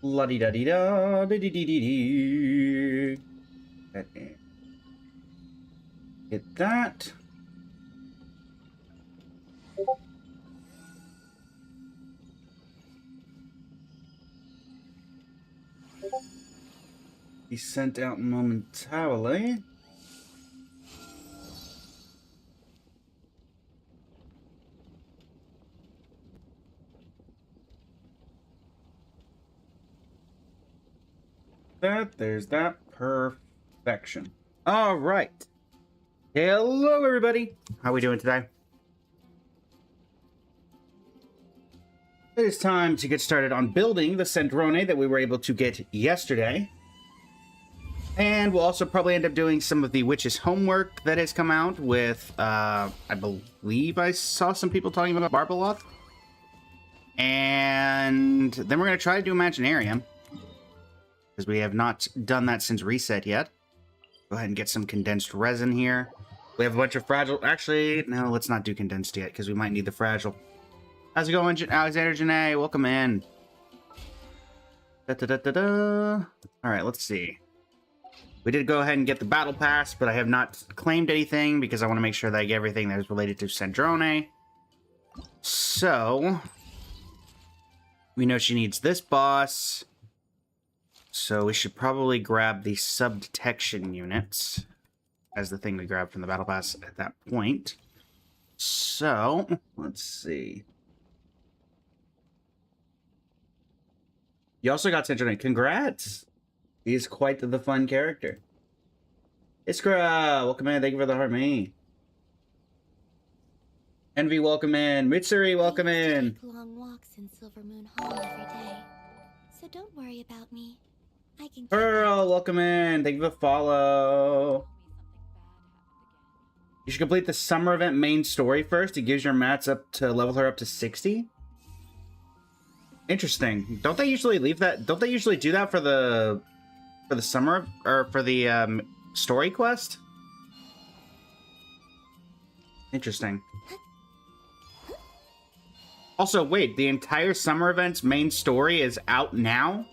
La di da di da di di di di. Get that. Be sent out momentarily. There's that. Perfection. All right. Hello, everybody. How are we doing today? It is time to get started on building the Sandrone that we were able to get yesterday. And we'll also probably end up doing some of the witch's homework that has come out with, I believe I saw some people talking about Barbaloth. And then we're going to try to do Imaginarium, because we have not done that since reset yet. Go ahead and get some condensed resin here. We have a bunch of fragile... Actually, no, let's not do condensed yet, because we might need the fragile. How's it going, Alexander Janae? Welcome in. All right, let's see. We did go ahead and get the battle pass, but I have not claimed anything because I want to make sure that I get everything that is related to Sandrone. So, we know she needs this boss. So we should probably grab the sub-detection units as the thing we grabbed from the battle pass at that point. So, let's see. You also got Sandrone. Congrats! He's quite the fun character. Iskra, welcome in. Thank you for the heart, me. Envy, welcome in. Mitsuri, welcome in. I take long walks in Silver Moon Hall every day, so don't worry about me. I can. Pearl, welcome in. Thank you for the follow. You should complete the summer event main story first. It gives your mats up to level her up to 60. Interesting. Don't they usually leave that? Don't they usually do that for the summer or for the story quest? Interesting. Also, wait, the entire summer event's main story is out now?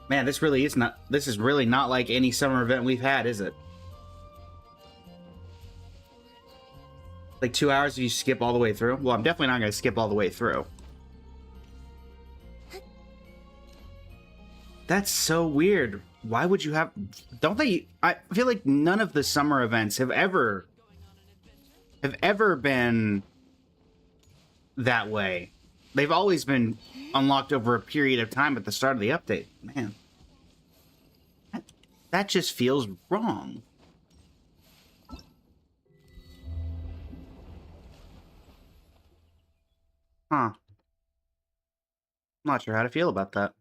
Man, this is really not like any summer event we've had, is it? Like 2 hours if you skip all the way through? Well, I'm definitely not going to skip all the way through. That's so weird. Why would you have... Don't they... I feel like none of the summer events have ever been that way. They've always been unlocked over a period of time at the start of the update. Man. That just feels wrong. Huh. Not sure how to feel about that.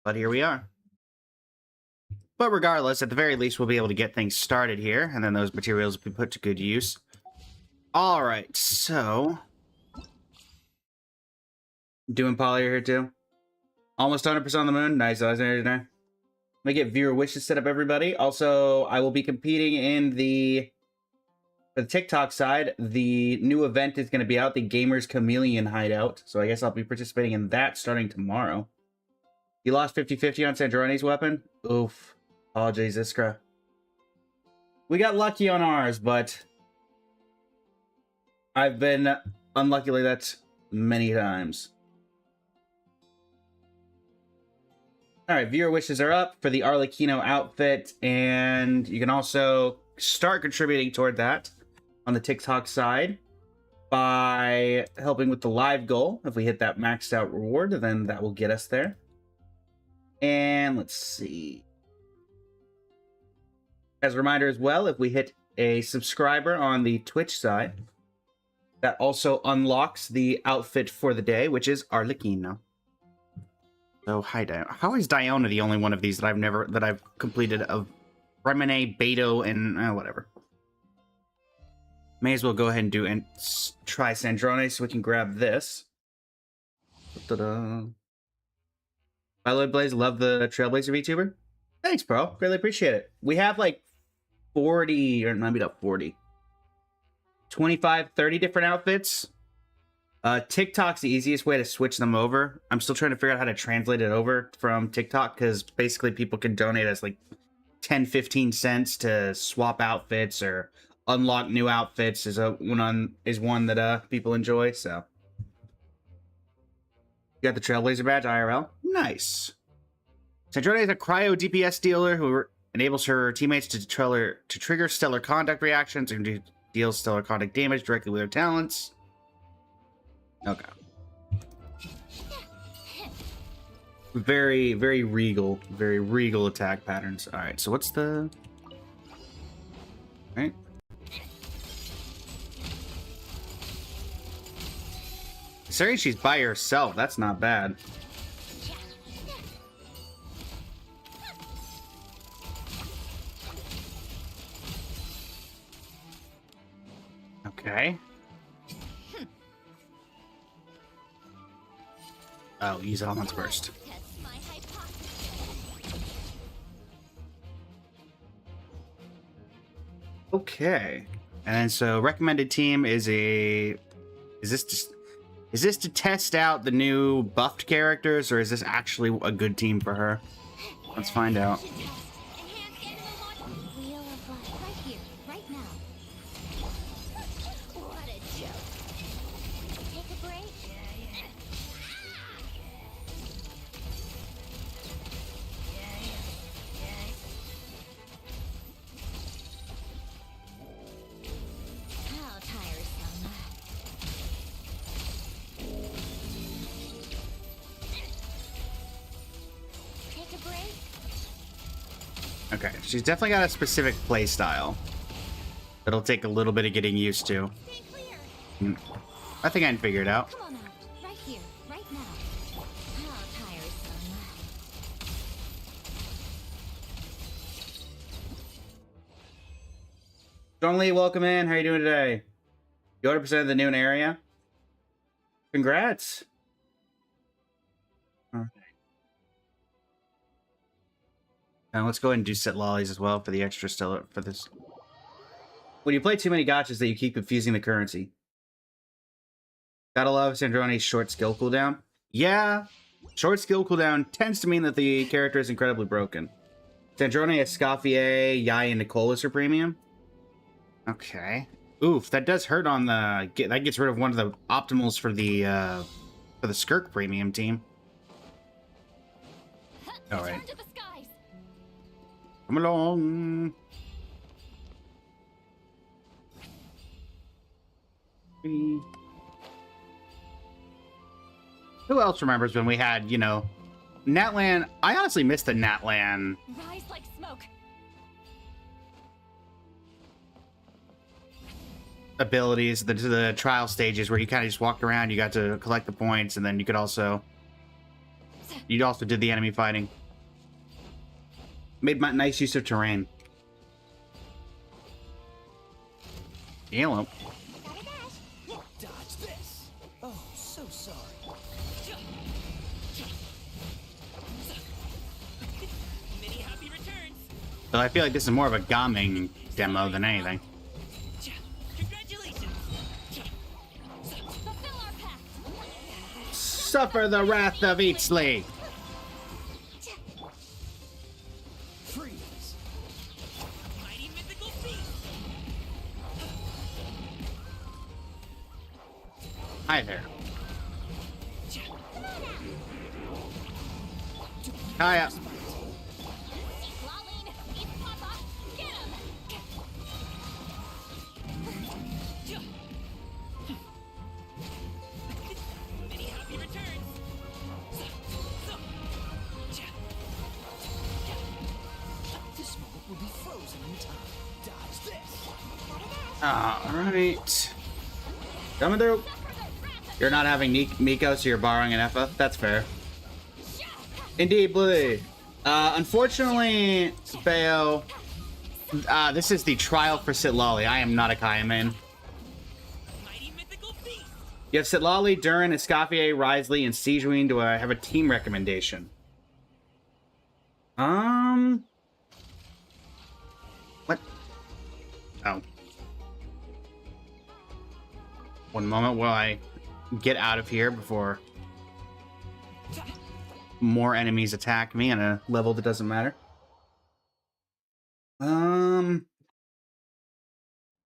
But here we are. But regardless, at the very least, we'll be able to get things started here, and then those materials will be put to good use. Alright, so... Doing poly here too. Almost 100% on the moon. Nice, Alexander. Let me get viewer wishes set up, everybody. Also, I will be competing in for the TikTok side. The new event is going to be out, the Gamers Chameleon Hideout. So I guess I'll be participating in that starting tomorrow. You lost 50-50 on Sandrone's weapon? Oof. Apologies, Iskra. We got lucky on ours, but I've been unlucky like that many times. Alright, viewer wishes are up for the Arlecchino outfit, and you can also start contributing toward that on the TikTok side by helping with the live goal. If we hit that maxed out reward, then that will get us there. And let's see. As a reminder as well, if we hit a subscriber on the Twitch side, that also unlocks the outfit for the day, which is Arlecchino. So, hi, Diona. How is Diona the only one of these that I've completed of Remine, Beto, and whatever? May as well go ahead and do and try Sandrone so we can grab this. Ta-da. Violet Blaze, love the Trailblazer VTuber. Thanks, bro. Really appreciate it. We have like 40, or maybe not 40. 25, 30 different outfits TikTok's the easiest way to switch them over. I'm still trying to figure out how to translate it over from TikTok because basically people can donate us like 10, 15 cents to swap outfits or unlock new outfits is one that people enjoy. So you got the Trailblazer badge IRL. Nice. Sandrone is a cryo DPS dealer who enables her teammates to trigger stellar conduct reactions and deals stellar conduct damage directly with her talents. Okay. Very, very regal attack patterns. All right, so what's the... All right. Considering she's by herself, that's not bad. Okay. Oh, use elements first. Okay. And then so recommended team is this to test out the new buffed characters, or is this actually a good team for her? Let's find out. Okay, she's definitely got a specific play style. It'll take a little bit of getting used to. I think I can figure it out. Come on out, right here, right now. How tiresome. Strongly welcome in. How are you doing today? You 100% of the noon area? Congrats. Now let's go ahead and do set lollies as well for the extra stellar for this. When you play too many gotchas that you keep confusing the currency. Gotta love Sandrone's short skill cooldown. Yeah, short skill cooldown tends to mean that the character is incredibly broken. Sandrone, Escoffier, Yai, and Nicholas are premium. Okay. Oof, that does hurt on the... That gets rid of one of the optimals for the Skirk premium team. Alright. Come along. Who else remembers when we had, you know, Natlan? I honestly miss the Natlan. Rise like smoke. Abilities, the trial stages where you kind of just walked around, you got to collect the points, and then you could also... You also did the enemy fighting. Made nice use of terrain. Hello. Dodge this. Oh, so sorry. Many happy returns. So I feel like this is more of a Gaming demo than anything. Congratulations. Fulfill our pact. Suffer the wrath of Eatsley. Freeze. Mighty mythical beast. Hi there. Hiya. Lolline, eat Papa. Get him. Many happy returns. This moment will be frozen in time. Dodge this. Alright. Coming through. You're not having Miko, so you're borrowing an Effa? That's fair. Indeed, Blue. Unfortunately, Feo, this is the trial for Sitlali. I am not a Kaya main. Mighty mythical beast. You have Sitlali, Durin, Escoffier, Risley, and Sijuin. Do I have a team recommendation? What? Oh. One moment while I get out of here before more enemies attack me on a level that doesn't matter.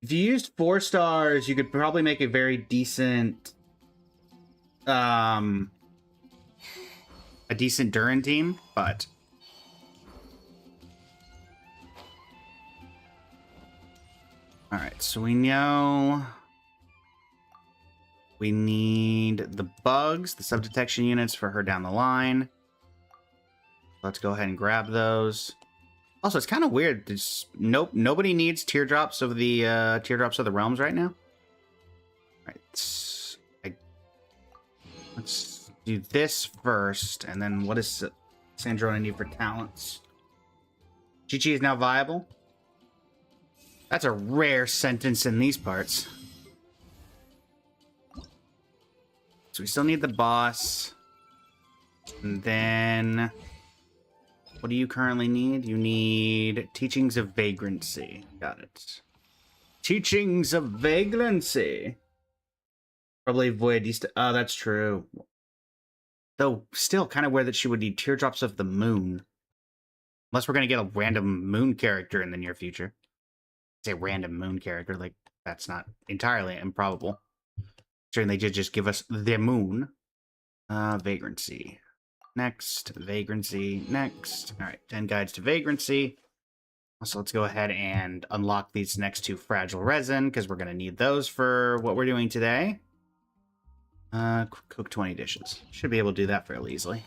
If you used 4 stars, you could probably make a very decent, a decent Durin team, but all right, so we know we need the bugs, the sub-detection units for her down the line. Let's go ahead and grab those. Also, it's kind of weird. There's nobody needs teardrops of the realms right now. All right, let's do this first, and then what does Sandrone need for talents? Chi-Chi is now viable. That's a rare sentence in these parts. So we still need the boss. And then what do you currently need? You need Teachings of Vagrancy. Got it. Teachings of Vagrancy. Probably Void East. Oh, that's true. Though still kind of weird that she would need Teardrops of the Moon. Unless we're going to get a random moon character in the near future. Say random moon character, like that's not entirely improbable. Certainly they did just give us the moon. Vagrancy. Next. Vagrancy. Next. Alright, 10 guides to Vagrancy. So let's go ahead and unlock these next 2 fragile resin, because we're going to need those for what we're doing today. Cook 20 dishes. Should be able to do that fairly easily.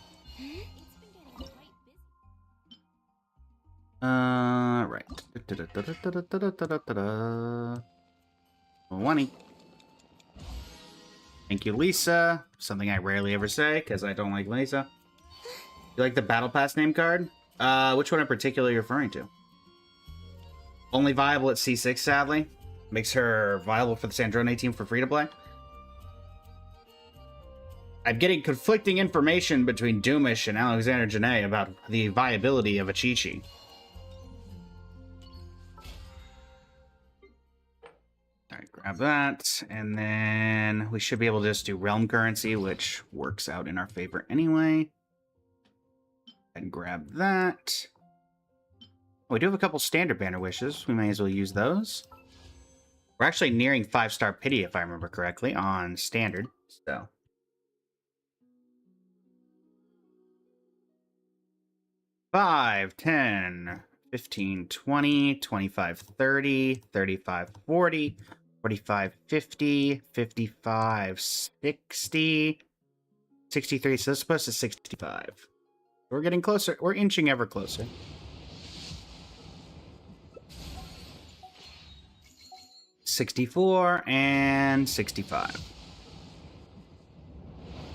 Right. 20. Thank you, Lisa. Something I rarely ever say, because I don't like Lisa. You like the Battle Pass name card? Which one in particular are you referring to? Only viable at C6, sadly. Makes her viable for the Sandrone team for free to play. I'm getting conflicting information between Doomish and Alexander Janae about the viability of a Chi-Chi. Alright, grab that, and then we should be able to just do realm currency, which works out in our favor anyway. And grab that. Oh, we do have a couple standard banner wishes. We may as well use those. We're actually nearing 5-star pity, if I remember correctly, on standard. So 5, 10, 15, 20, 25, 30, 35, 40, 45, 50, 55, 60, 63. So that's supposed to 65. We're getting closer. We're inching ever closer. $64 and $65.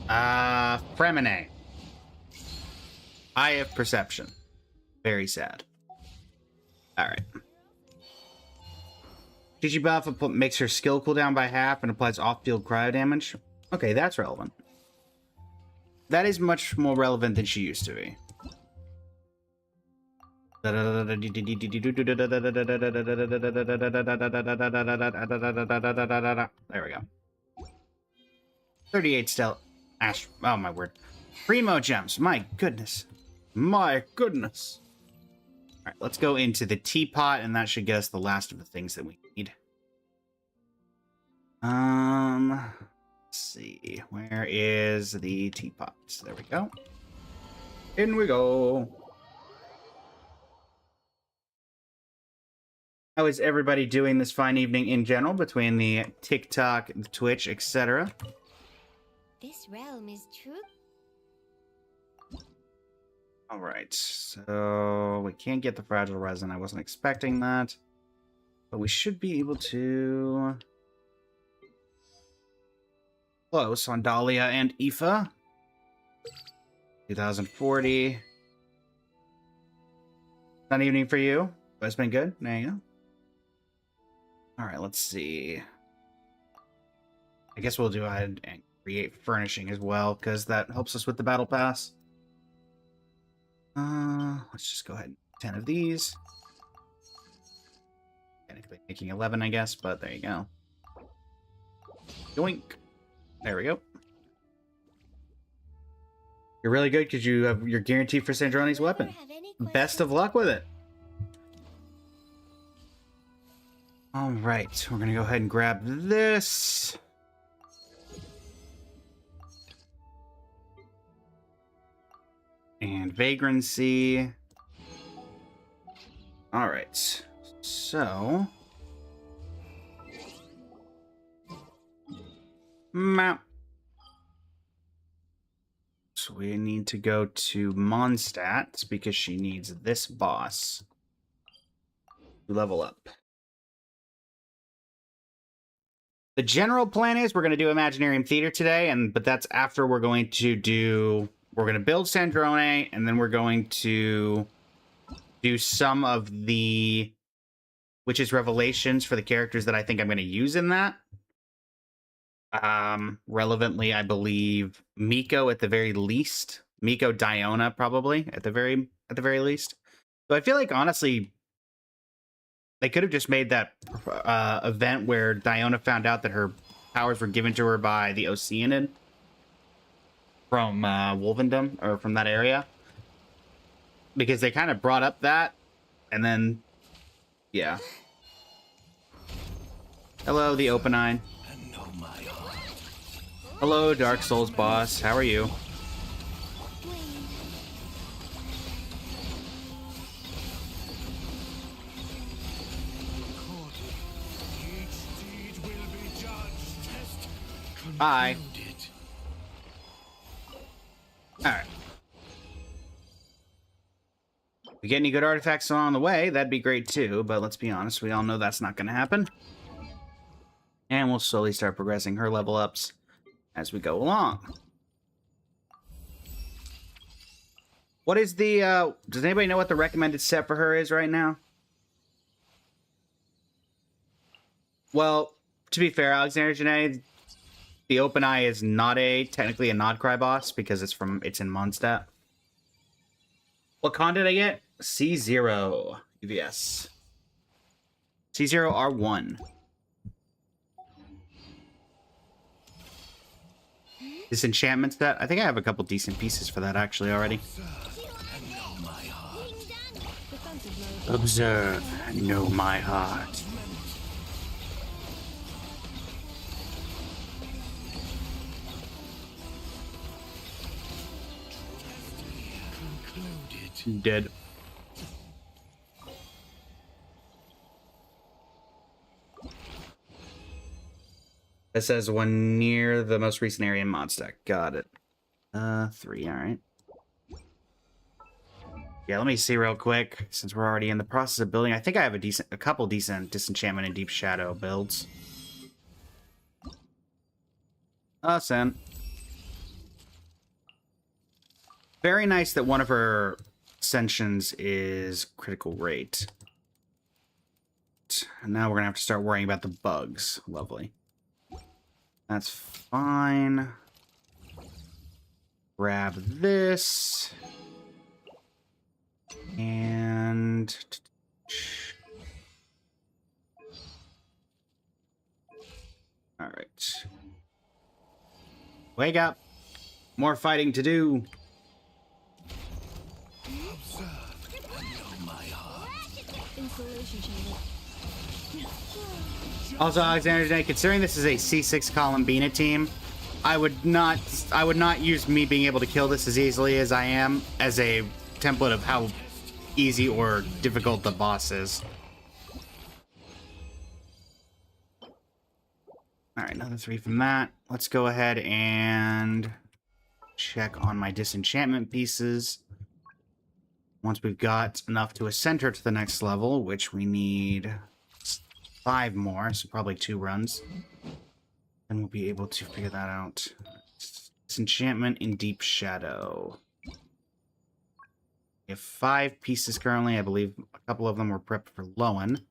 Fremine. Eye of Perception. Very sad. Alright. Chi-Chi buff makes her skill cooldown by half and applies off-field cryo damage. Okay, that's relevant. That is much more relevant than she used to be. There we go. 38 stealth. Ash. Oh, my word. Primo gems. My goodness. My goodness. Alright, let's go into the teapot, and that should get us the last of the things that we need. Let's see. Where is the teapot? There we go. In we go. How is everybody doing this fine evening in general between the TikTok, the Twitch, etc.? This realm is true. All right, so we can't get the fragile resin. I wasn't expecting that, but we should be able to close on Dahlia and Aoife. 2040. Not evening for you, but it's been good. There you go. All right, let's see. I guess we'll do ahead and create furnishing as well, because that helps us with the battle pass. Let's just go ahead and 10 of these. Technically making 11, I guess, but there you go. Yoink. There we go. You're really good because you're guaranteed for Sandrone's weapon. Best of luck with it. All right, we're gonna go ahead and grab this. And vagrancy. All right, so map. So we need to go to Mondstadt because she needs this boss to level up. The general plan is we're going to do Imaginarium Theater today, but that's after we're going to build Sandrone, and then we're going to do some of the Witch's Revelations for the characters that I think I'm going to use in that. Relevantly, I believe Miko at the very least. Miko Diona probably at the very least. So I feel like honestly they could have just made that event where Diona found out that her powers were given to her by the Oceanid from Wolvendom, or from that area. Because they kind of brought up that, and then, yeah. Hello, the Open-Eye. Hello, Dark Souls boss. How are you? Hi. Alright. If we get any good artifacts along the way, that'd be great too, but let's be honest, we all know that's not going to happen. And we'll slowly start progressing her level ups as we go along. What is the, does anybody know what the recommended set for her is right now? Well, to be fair, Alexander Janae, the Open Eye is not technically a Nodcry boss because it's in Mondstadt. What con did I get? C0 UVS. C0 R1. Disenchantment set. I think I have a couple decent pieces for that actually already. Observe, know my heart. Dead. It says one near the most recent area in Mondstadt. Got it. 3, alright. Yeah, let me see real quick, since we're already in the process of building. I think I have a couple decent Disenchantment and Deep Shadow builds. Sen. Very nice that one of her ascensions is critical rate. And now we're gonna have to start worrying about the bugs. Lovely. That's fine. Grab this. And... Alright. Wake up! More fighting to do! Also, Alexander Janae, considering this is a C6 Columbina team, I would not use me being able to kill this as easily as I am as a template of how easy or difficult the boss is. Alright, another 3 from that. Let's go ahead and check on my disenchantment pieces. Once we've got enough to ascend her to the next level, which we need 5 more, so probably 2 runs, then we'll be able to figure that out. Disenchantment in Deep Shadow. We have 5 pieces currently. I believe a couple of them were prepped for Lowen.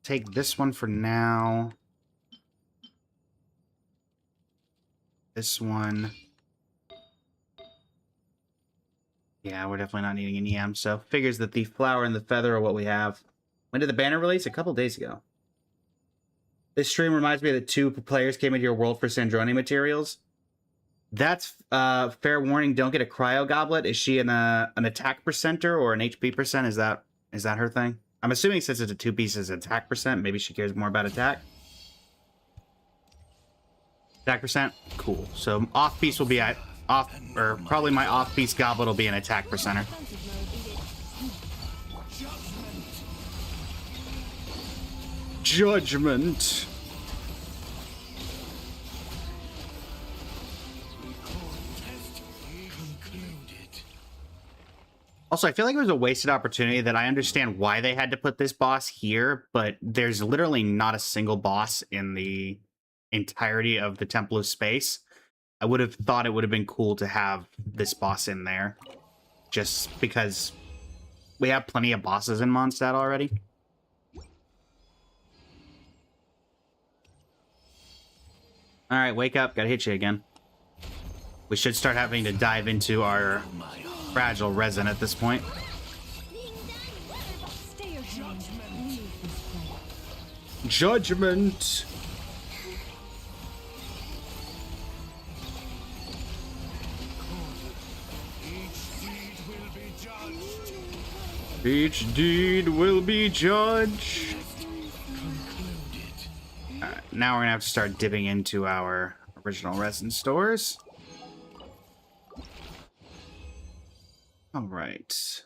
Take this one for now. This one. Yeah, we're definitely not needing an EM, so figures that the flower and the feather are what we have. When did the banner release? A couple days ago. This stream reminds me that 2 players came into your world for Sandrone materials. That's fair warning. Don't get a cryo goblet. Is she an attack percenter or an HP percent? Is that her thing? I'm assuming since it's a 2 pieces attack percent, maybe she cares more about attack. Attack percent, cool. So off piece will be at off, or probably my off piece goblet will be an attack percenter. Judgment. Also, I feel like it was a wasted opportunity that I understand why they had to put this boss here, but there's literally not a single boss in the entirety of the Temple of Space. I would have thought it would have been cool to have this boss in there, just because we have plenty of bosses in Mondstadt already. All right, wake up. Gotta hit you again. We should start having to dive into our fragile resin at this point. Judgment. Each deed will be judged. Now we're gonna have to start dipping into our original resin stores. All right.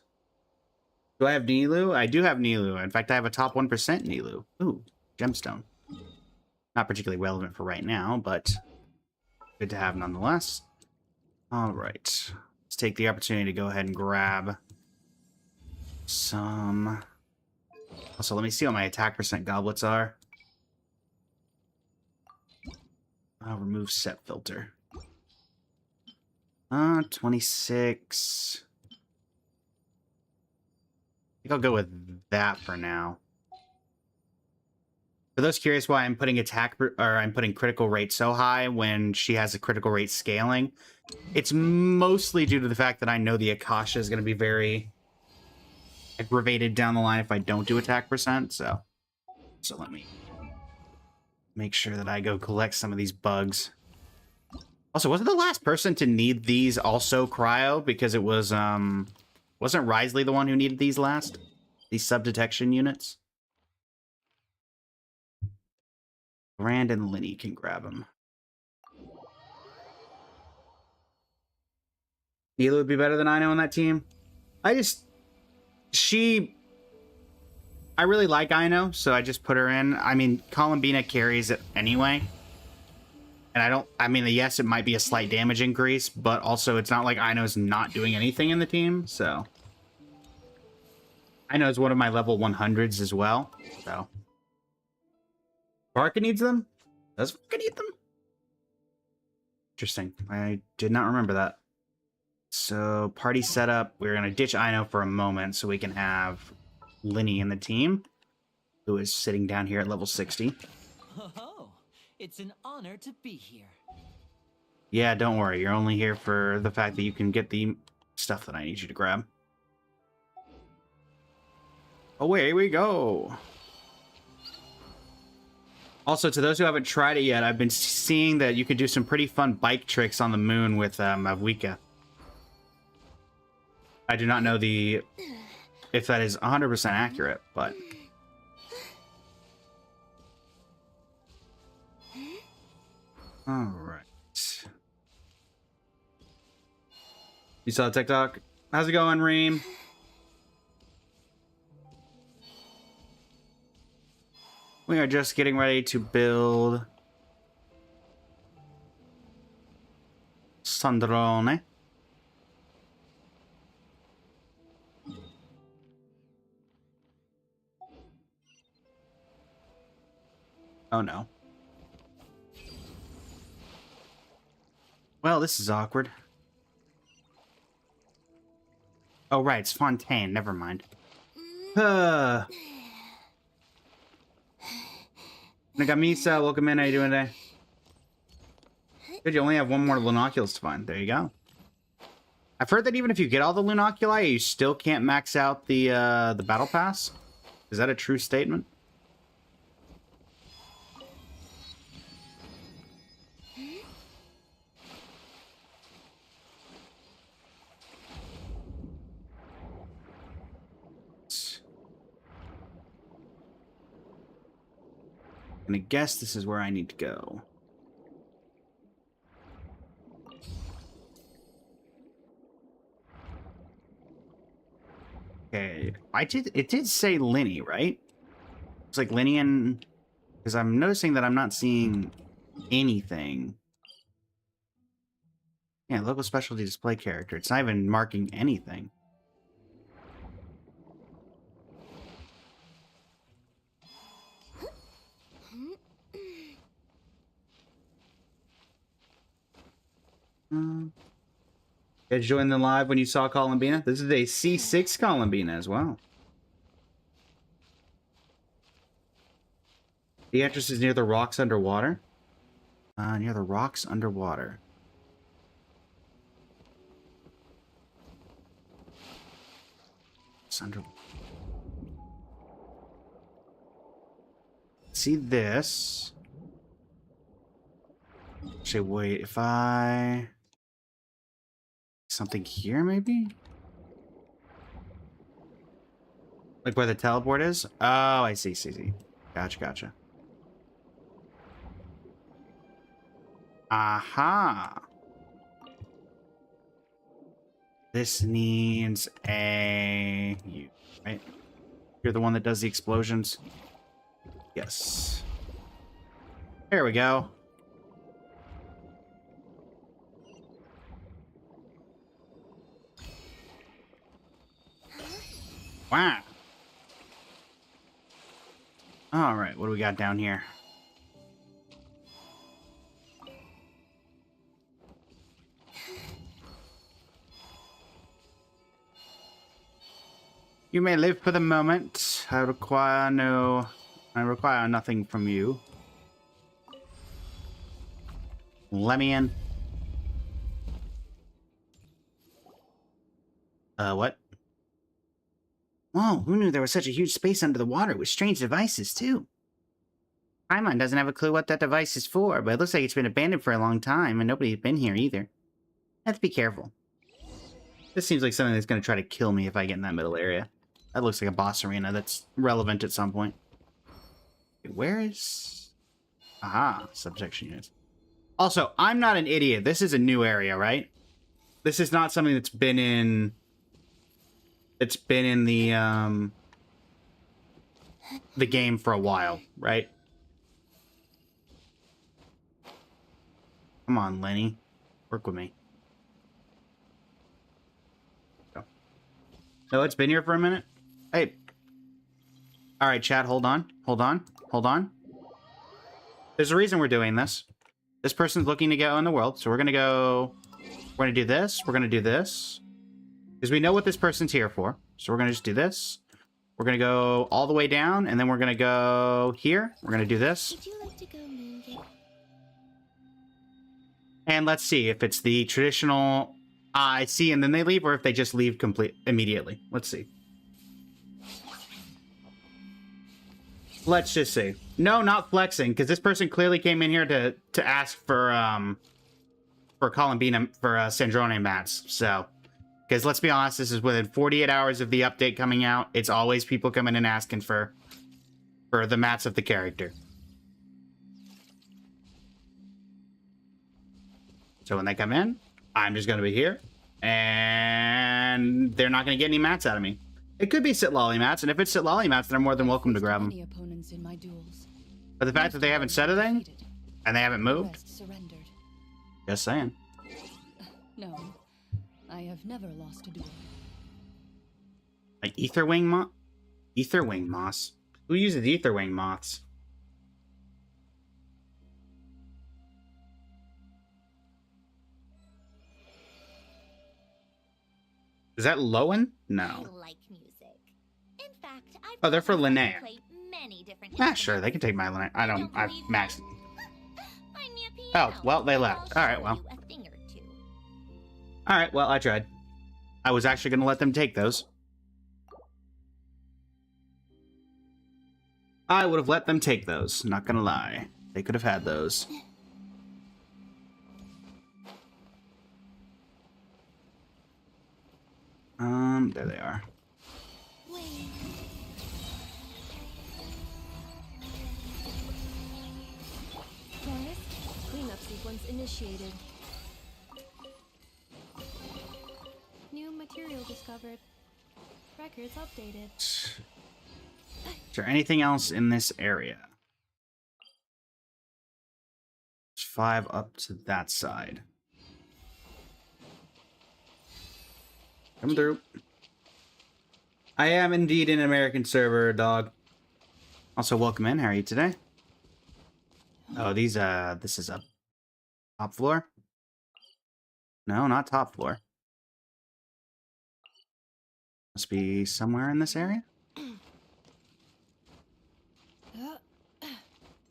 Do I have Nilu? I do have Nilu. In fact, I have a top 1% Nilu. Ooh, gemstone. Not particularly relevant for right now, but good to have nonetheless. All right. Let's take the opportunity to go ahead and grab some. Also, let me see what my attack percent goblets are. I'll remove set filter. 26. I think I'll go with that for now. For those curious why I'm putting I'm putting critical rate so high when she has a critical rate scaling, it's mostly due to the fact that I know the Akasha is going to be very aggravated down the line if I don't do attack percent. So let me make sure that I go collect some of these bugs. Also, wasn't the last person to need these also cryo? Because it was, wasn't Risley the one who needed these last? These sub-detection units? Rand and Linny can grab them. Neela would be better than Ino on that team. I really like Ino, so I just put her in. I mean, Columbina carries it anyway. And yes, it might be a slight damage increase, but also it's not like Ino's not doing anything in the team, so. Ino's one of my level 100s as well, so. Barca needs them? Does Barca need them? Interesting. I did not remember that. So, party setup. We're going to ditch Ino for a moment so we can have Linny in the team, who is sitting down here at level 60. Oh, it's an honor to be here. Yeah, don't worry. You're only here for the fact that you can get the stuff that I need you to grab. Away we go. Also, to those who haven't tried it yet, I've been seeing that you can do some pretty fun bike tricks on the moon with Mavwika. I do not know if that is 100% accurate, but... Alright. You saw the TikTok? How's it going, Reem? We are just getting ready to build Sandrone. Oh no. Well, this is awkward. Oh right, it's Fontaine, never mind. Nagamisa, welcome in. How you doing today? Good, you only have one more Lunoculus to find. There you go. I've heard that even if you get all the Lunoculi, you still can't max out the Battle Pass. Is that a true statement? I'm gonna guess this is where I need to go. Okay, it did say Linny, right? It's like Linny and... Because I'm noticing that I'm not seeing anything. Yeah, local specialty display character. It's not even marking anything. Did you join the live when you saw Columbina? This is a C6 Columbina as well. The entrance is near the rocks underwater. Near the rocks underwater. It's under... See this? Actually, wait, if I... Something here, maybe? Like where the teleport is? Oh, I see. Gotcha. Aha! This needs a... You, right? You're the one that does the explosions? Yes. There we go. Wow. Alright, what do we got down here? You may live for the moment. I require nothing from you. Let me in. What? Whoa, who knew there was such a huge space under the water with strange devices, too? Paimon doesn't have a clue what that device is for, but it looks like it's been abandoned for a long time, and nobody's been here either. Have to be careful. This seems like something that's going to try to kill me if I get in that middle area. That looks like a boss arena that's relevant at some point. Where is... Aha, subjection units. Also, I'm not an idiot. This is a new area, right? This is not something that's been in... It's been in the game for a while, right? Come on, Lenny. Work with me. Go. No, it's been here for a minute? Hey. Alright, chat, hold on. There's a reason we're doing this. This person's looking to go in the world, so we're gonna go... We're gonna do this, we're gonna do this. Because we know what this person's here for. So we're gonna just do this. We're gonna go all the way down, and then we're gonna go here. We're gonna do this. Would you like to go Moongate? And let's see if it's the traditional I see and then they leave, or if they just leave immediately. Let's see. Let's just see. No, not flexing, because this person clearly came in here to ask for Columbina, for Sandrone mats. So, because let's be honest, this is within 48 hours of the update coming out. It's always people coming in asking for the mats of the character. So when they come in, I'm just going to be here, and they're not going to get any mats out of me. It could be Sitlolly mats, and if it's Sitlolly mats, they're more than welcome to grab them. Opponents in my duels. But the fact that they haven't said anything, and they haven't moved, Surrendered. just saying. No, I have never lost a duel. Like Etherwing moss? Who uses Etherwing moths? Is that Lowen? No. I like music. In fact, I've Oh, they're for Linnea. played many different Ah, sure, they can take my Linnea. I've believe maxed. me? Find me a Oh, piano. well, they left. I'll Alright, show well. you a thing or two. Alright, well, I tried. I was actually going to let them take those. I would have let them take those, not gonna lie. They could have had those. There they are. Wait. Janice, cleanup sequence initiated. New material discovered. Records updated. Is there anything else in this area? There's 5 up to that side. Come through. I am indeed an American server, dog. Also, welcome in. How are you today? Oh, this is a top floor? No, not top floor. Must be somewhere in this area.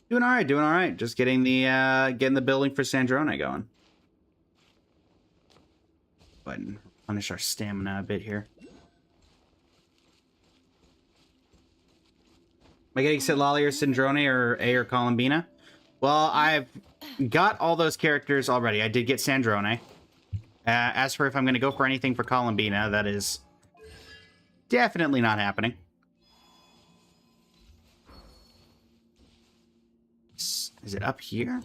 Doing all right, doing all right. Just getting the building for Sandrone going. Go ahead and punish our stamina a bit here. Am I getting Sitlali or Sandrone or A or Columbina? Well, I've got all those characters already. I did get Sandrone. As for if I'm going to go for anything for Columbina, that is definitely not happening. Is it up here?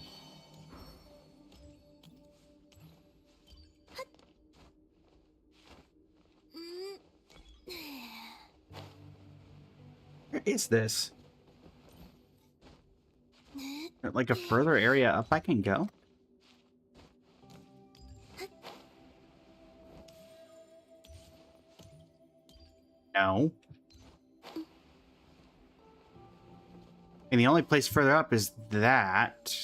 Where is this? Like a further area up I can go? No. And the only place further up is that.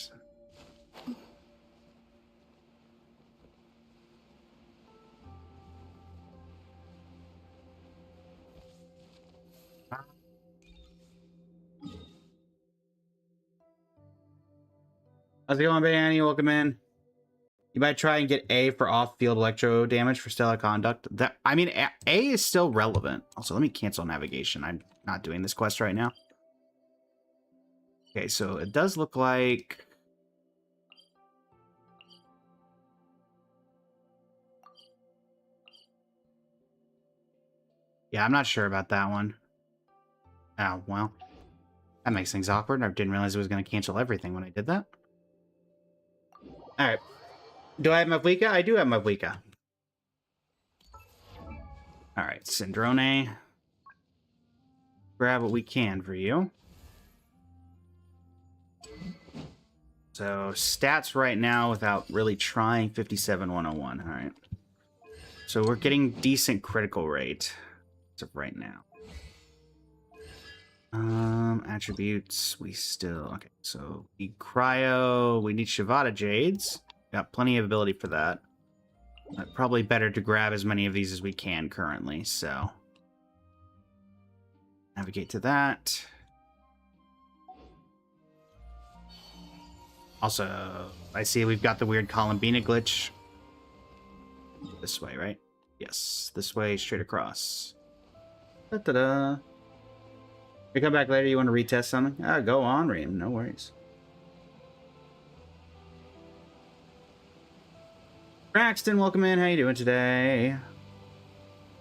How's it going, Annie? Welcome in. You might try and get A for off-field electro damage for stellar conduct. That, I mean, A is still relevant. Also, let me cancel navigation. I'm not doing this quest right now. Okay, so it does look like... Yeah, I'm not sure about that one. Oh, well. That makes things awkward. I didn't realize it was going to cancel everything when I did that. Alright. Do I have Mavlika? I do have Mavlika. Alright, Sandrone. Grab what we can for you. So, stats right now without really trying 57,101. Alright. So, we're getting decent critical rate as of right now. Attributes, we still... Okay, so we cryo... We need Shavata Jades. Got plenty of ability for that. Probably better to grab as many of these as we can currently, so... Navigate to that. Also, I see we've got the weird Columbina glitch. This way, right? Yes, this way, straight across. Da-da-da. You come back later, you want to retest something? Ah, go on, Reem, no worries. Braxton, welcome in. How you doing today?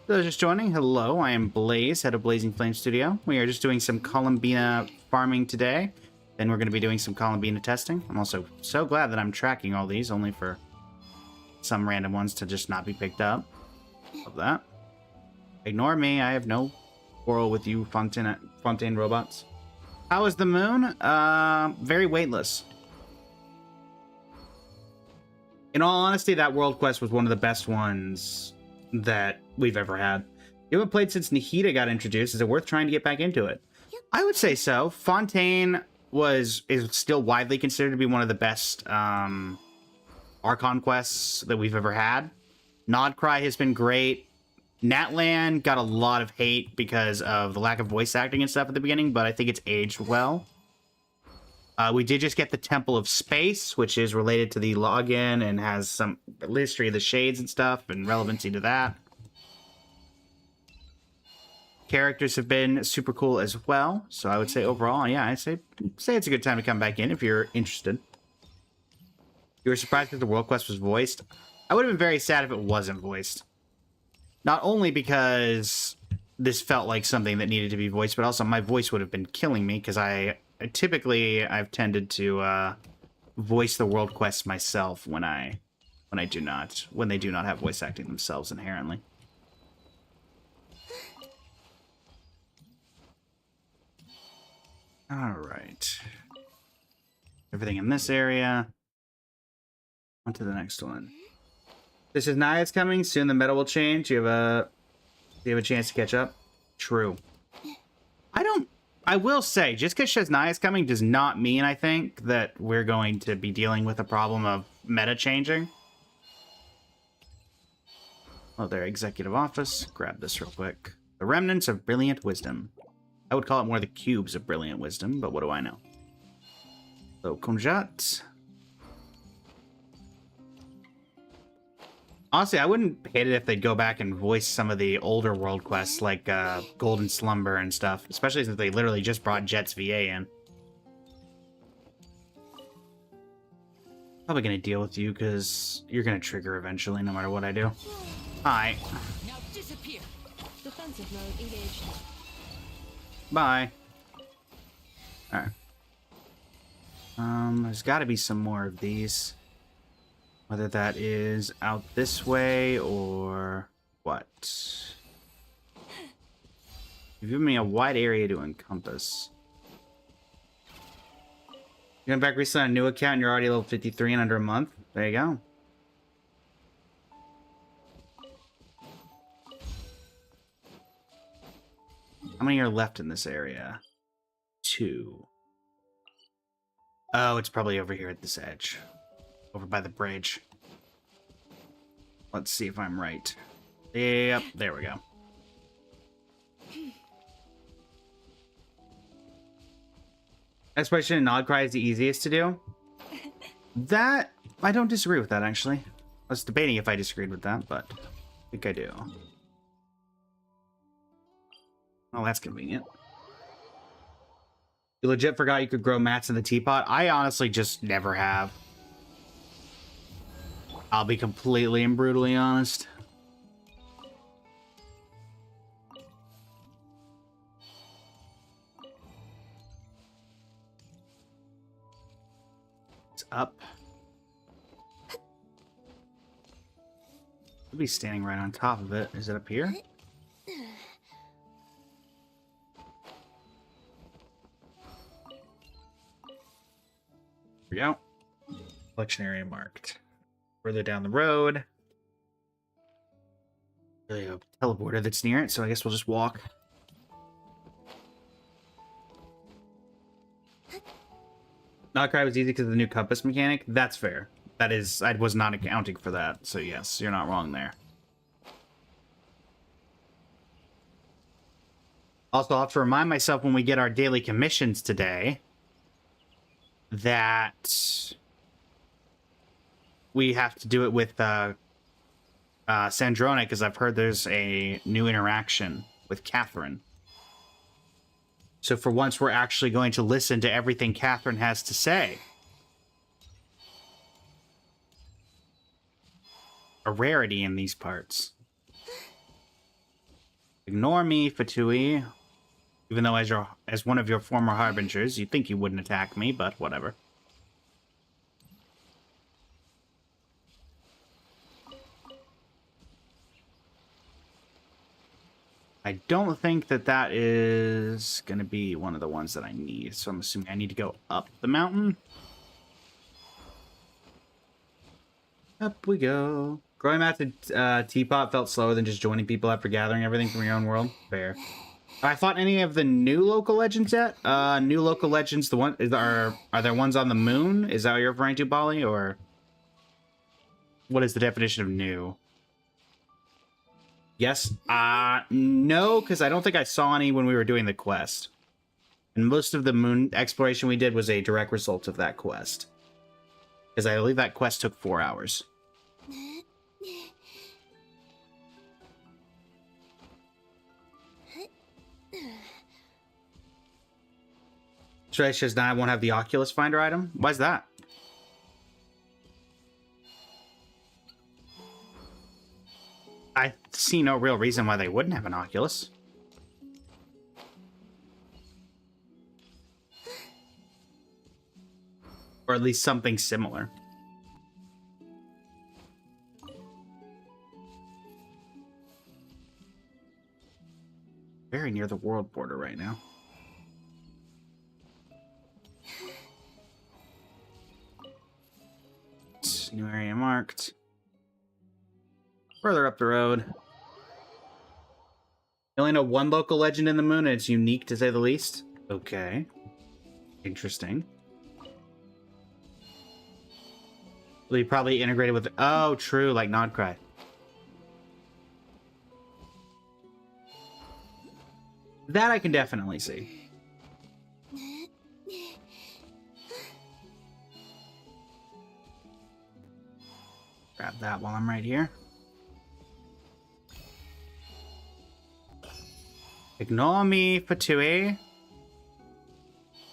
Those just joining, hello, I am Blaze, head of Blazing Flame Studio. We are just doing some Columbina farming today. Then we're going to be doing some Columbina testing. I'm also so glad that I'm tracking all these, only for some random ones to just not be picked up. Love that. Ignore me, I have no quarrel with you Fontaine robots. How was the moon? Very weightless. In all honesty, that world quest was one of the best ones that we've ever had. You haven't played since Nahida got introduced. Is it worth trying to get back into it? Yep. I would say so. Fontaine is still widely considered to be one of the best Archon quests that we've ever had. Nodcry has been great. Natlan got a lot of hate because of the lack of voice acting and stuff at the beginning, but I think it's aged well. We did just get the Temple of Space, which is related to the login and has some history of the shades and stuff and relevancy to that. characters have been super cool as well. So I would say overall, yeah, I'd say it's a good time to come back in if you're interested. You were surprised that the World Quest was voiced? I would have been very sad if it wasn't voiced. Not only because this felt like something that needed to be voiced, but also my voice would have been killing me because I've tended to voice the World Quests myself when they do not have voice acting themselves inherently. All right. Everything in this area. On to the next one. This is Naya's coming. Soon the meta will change. You have a chance to catch up. True. I will say, just because Shaznaya's coming does not mean, I think, that we're going to be dealing with a problem of meta changing. Oh, their executive office. Grab this real quick. The remnants of brilliant wisdom. I would call it more the cubes of brilliant wisdom, but what do I know? So, Konjat. Honestly, I wouldn't hate it if they'd go back and voice some of the older world quests, like Golden Slumber and stuff. Especially since they literally just brought Jet's VA in. Probably gonna deal with you, because you're gonna trigger eventually, no matter what I do. Hi. Now disappear. Defensive mode engaged. Bye. Alright. There's gotta be some more of these. Whether that is out this way or what. You've given me a wide area to encompass. You went back recently on a new account and you're already level 53 in under a month? There you go. How many are left in this area? 2. Oh, it's probably over here at this edge. Over by the bridge. Let's see if I'm right. Yep, there we go. Exploration and Nod Cry is the easiest to do. That, I don't disagree with that, actually. I was debating if I disagreed with that, but I think I do. Oh, that's convenient. You legit forgot you could grow mats in the teapot? I honestly just never have. I'll be completely and brutally honest. It's up. I'll be standing right on top of it. Is it up here? Here we go. Collection area marked. Further down the road. Really a teleporter that's near it, so I guess we'll just walk. Not Cry was easy because of the new compass mechanic. That's fair. That is, I was not accounting for that, so yes, you're not wrong there. Also, I'll have to remind myself when we get our daily commissions today that we have to do it with Sandrone, because I've heard there's a new interaction with Catherine. So for once, we're actually going to listen to everything Catherine has to say. A rarity in these parts. Ignore me, Fatui. Even though as one of your former harbingers, you'd think you wouldn't attack me, but whatever. I don't think that is going to be one of the ones that I need, so I'm assuming I need to go up the mountain. Up we go. Growing mats at Teapot felt slower than just joining people after gathering everything from your own world. Fair. Have I fought any of the new local legends yet? New local legends, are there ones on the moon? Is that what you're referring to, Bali? Or what is the definition of new? Yes. No, because I don't think I saw any when we were doing the quest. And most of the moon exploration we did was a direct result of that quest. Because I believe that quest took 4 hours. Stretch says now I won't have the Oculus Finder item. Why's that? I see no real reason why they wouldn't have an Oculus. Or at least something similar. Very near the world border right now. New area marked. Further up the road. You only know one local legend in the moon, and it's unique to say the least. Okay. Interesting. Will be probably integrated with... Oh, true, like Nodcry. That I can definitely see. Grab that while I'm right here. Ignore me, Fatui.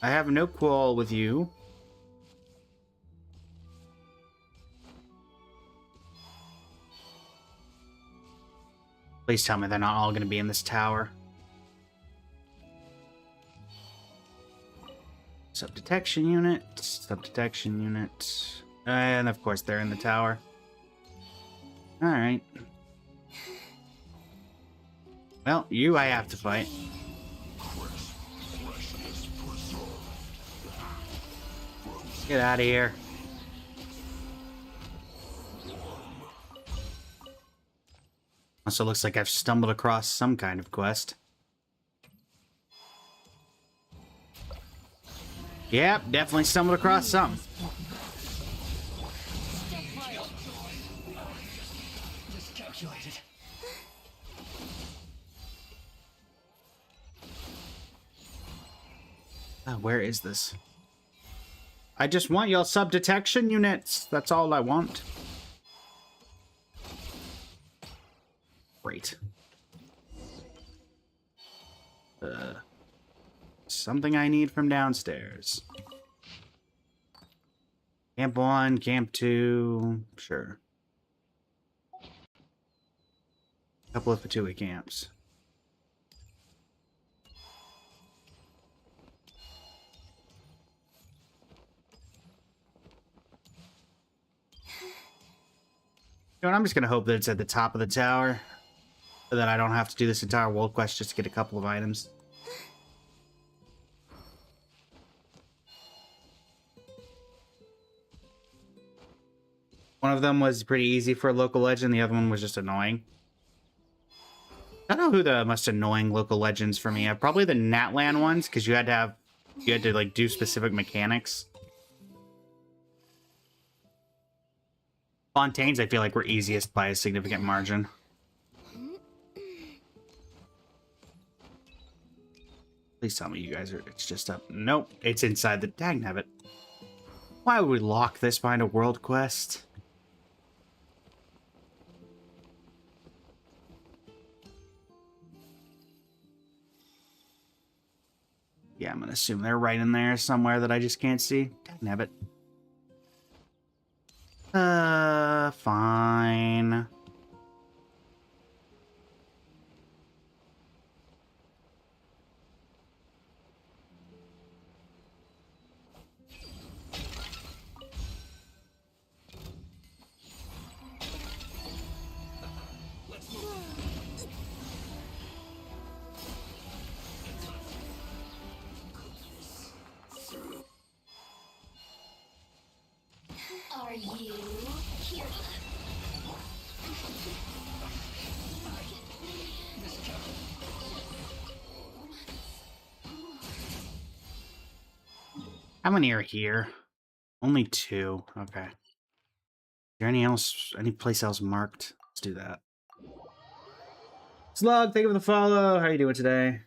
I have no quarrel with you. Please tell me they're not all going to be in this tower. Sub-detection unit, sub-detection unit. And of course they're in the tower. Alright. Well, you I have to fight. Get out of here. Also looks like I've stumbled across some kind of quest. Yep, definitely stumbled across some. Miscalculated. Where is this? I just want your sub-detection units. That's all I want. Great. Something I need from downstairs. Camp 1, Camp 2, sure. A couple of Fatui camps. You know what, I'm just gonna hope that it's at the top of the tower, so that I don't have to do this entire world quest just to get a couple of items. One of them was pretty easy for a local legend, the other one was just annoying. I don't know who the most annoying local legends for me are. Probably the Natlan ones, because you had to like do specific mechanics. Fontaines, I feel like, were easiest by a significant margin. Please tell me you guys are... It's just up... Nope, it's inside the... Dagnabbit. Why would we lock this behind a world quest? Yeah, I'm gonna assume they're right in there somewhere that I just can't see. Dagnabbit. Fine. Are you here? How many are here? Only 2. Okay. Is there any place else marked? Let's do that. Slug, thank you for the follow. How are you doing today?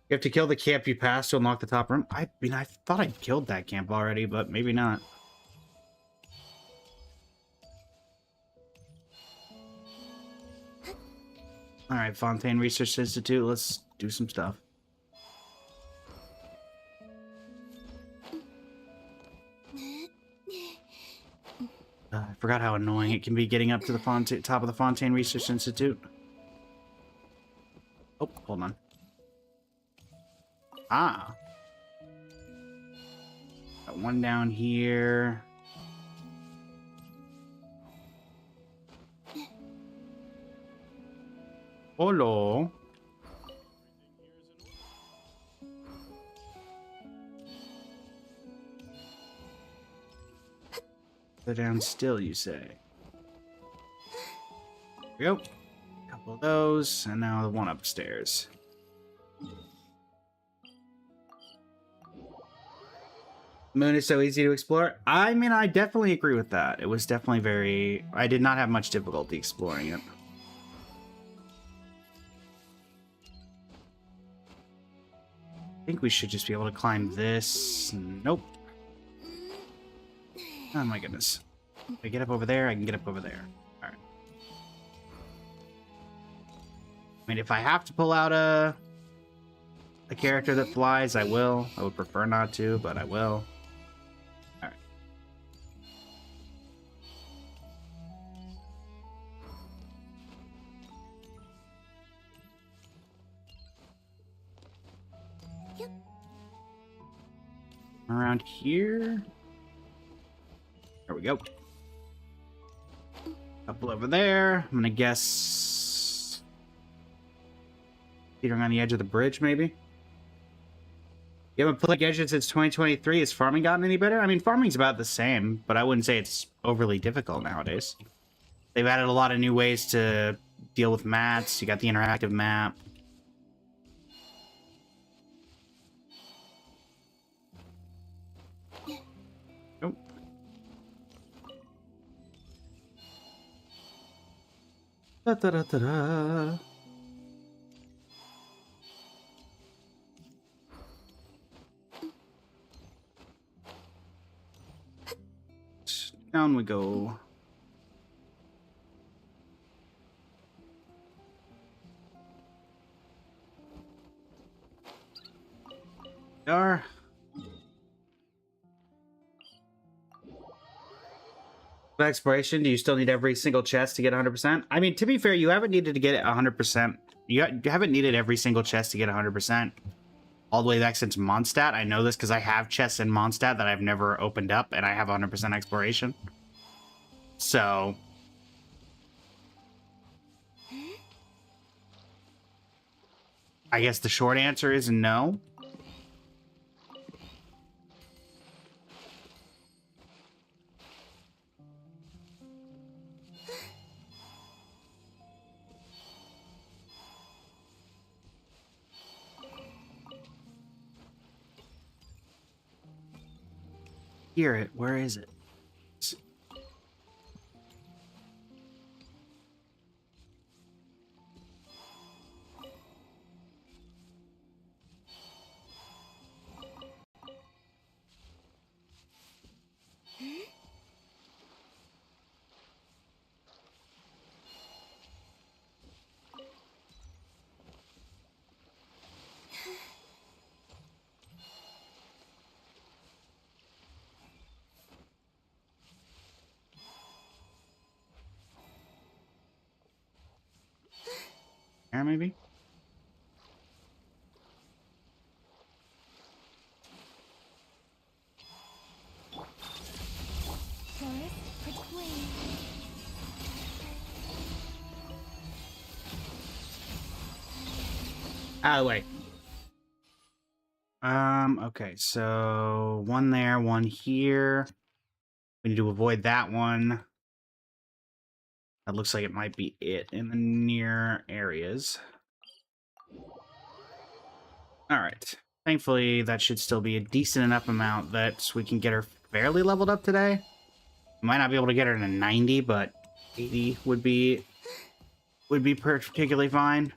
You have to kill the camp you passed to unlock the top room. I mean, I thought I'd killed that camp already, but maybe not. Alright, Fontaine Research Institute, let's do some stuff. forgot how annoying it can be getting up to the top of the Fontaine Research Institute. Oh, hold on. Ah. Got one down here. Hello. Go down still, you say? There we go. A couple of those, and now the one upstairs. Moon is so easy to explore. I mean, I definitely agree with that. It was definitely very... I did not have much difficulty exploring it. I think we should just be able to climb this. Nope. Oh my goodness. If I get up over there, I can get up over there. Alright. I mean, if I have to pull out a character that flies, I will. I would prefer not to, but I will. Alright. Yep. Around here. There we go. Couple over there. I'm gonna guess... teetering on the edge of the bridge, maybe? You haven't played Gadget since 2023. Has farming gotten any better? I mean, farming's about the same, but I wouldn't say it's overly difficult nowadays. They've added a lot of new ways to deal with mats. You got the interactive map. Nope. Da da da da da. Down we go. There. Exploration, do you still need every single chest to get 100%? I mean, to be fair, you haven't needed to get it 100%. You haven't needed every single chest to get 100% all the way back since Mondstadt. I know this because I have chests in Mondstadt that I've never opened up, and I have 100% exploration. So... I guess the short answer is no. Hear it. Where is it? There, maybe? Taurus, proclaim. Out of the way. Okay, so one there, one here. We need to avoid that one. That looks like it might be it in the near areas. Alright. Thankfully, that should still be a decent enough amount that we can get her fairly leveled up today. Might not be able to get her to 90, but 80 would be particularly fine.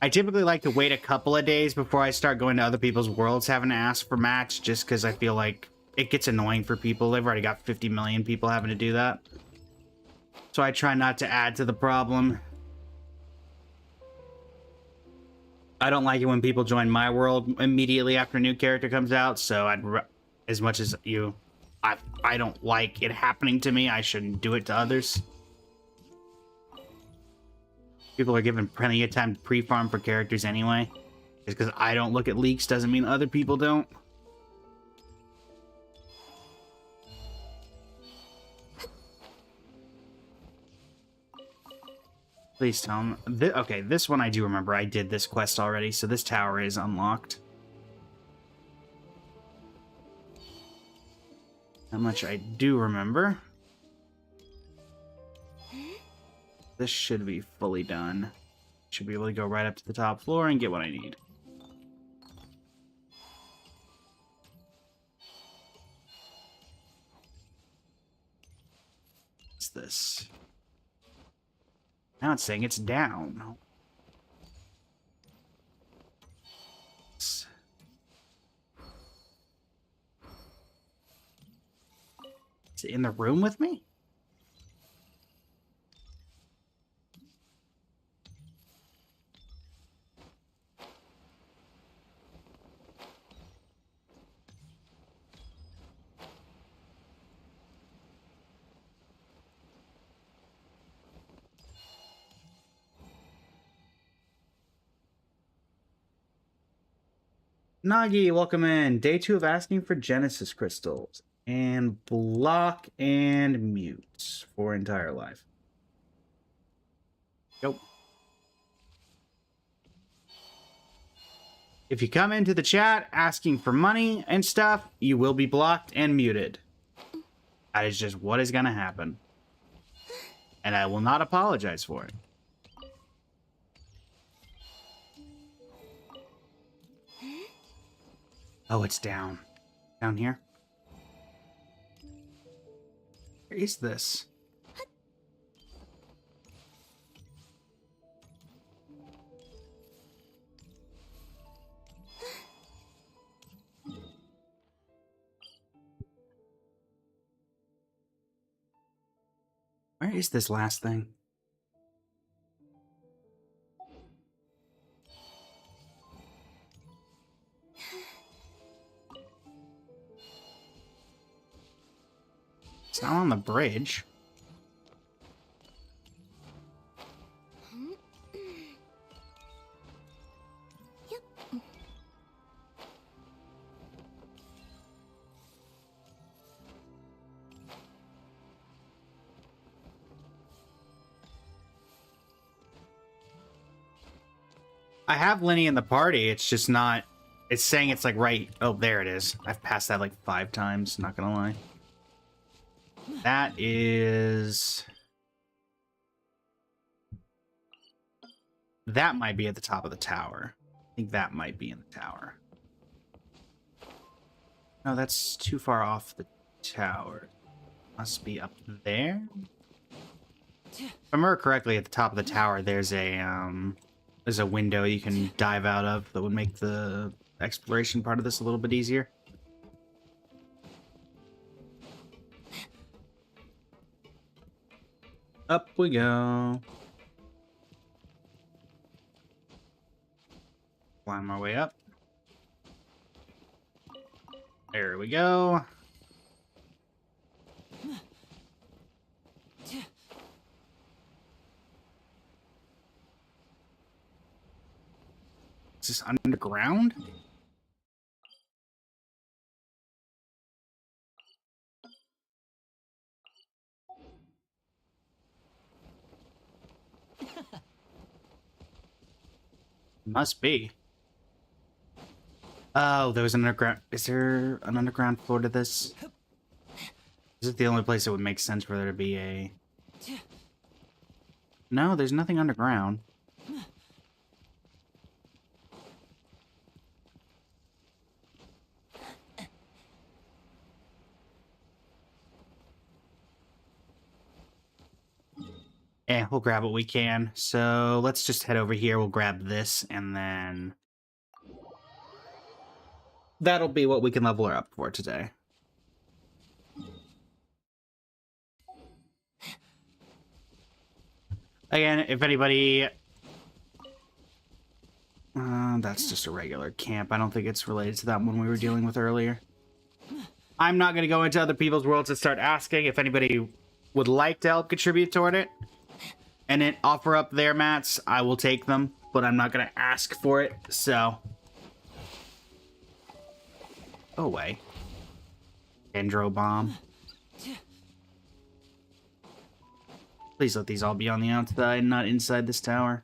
I typically like to wait a couple of days before I start going to other people's worlds having to ask for mats, just because I feel like it gets annoying for people. They've already got 50 million people having to do that. So I try not to add to the problem. I don't like it when people join my world immediately after a new character comes out, so as much as you I don't like it happening to me. I shouldn't do it to others. People are given plenty of time to pre-farm for characters anyway. Just because I don't look at leaks doesn't mean other people don't. Please tell him. Okay, this one I do remember. I did this quest already, so this tower is unlocked. How much I do remember. This should be fully done. Should be able to go right up to the top floor and get what I need. What's this? Now it's saying it's down. Is it in the room with me? Nagi, welcome in. Day 2 of asking for Genesis crystals. And block and mute for entire life. Nope. If you come into the chat asking for money and stuff, you will be blocked and muted. That is just what is going to happen. And I will not apologize for it. Oh, it's down. Down here? Where is this? Where is this last thing? It's not on the bridge. I have Lenny in the party, it's just not... It's saying it's like right... Oh, there it is. I've passed that like 5 times, not gonna lie. That is... That might be at the top of the tower. I think that might be in the tower. No, that's too far off the tower. Must be up there? If I remember correctly, at the top of the tower, there's a window you can dive out of that would make the exploration part of this a little bit easier. Up we go. Climb our way up. There we go. Is this underground? Must be. Oh, there was an underground. Is there an underground floor to this? Is it the only place it would make sense for there to be a... No, there's nothing underground. Yeah, we'll grab what we can. So let's just head over here. We'll grab this, and then... That'll be what we can level her up for today. Again, if anybody... that's just a regular camp. I don't think it's related to that one we were dealing with earlier. I'm not going to go into other people's worlds and start asking if anybody would like to help contribute toward it. And then offer up their mats. I will take them, but I'm not going to ask for it, so. Go away. Dendro bomb. Please let these all be on the outside, not inside this tower.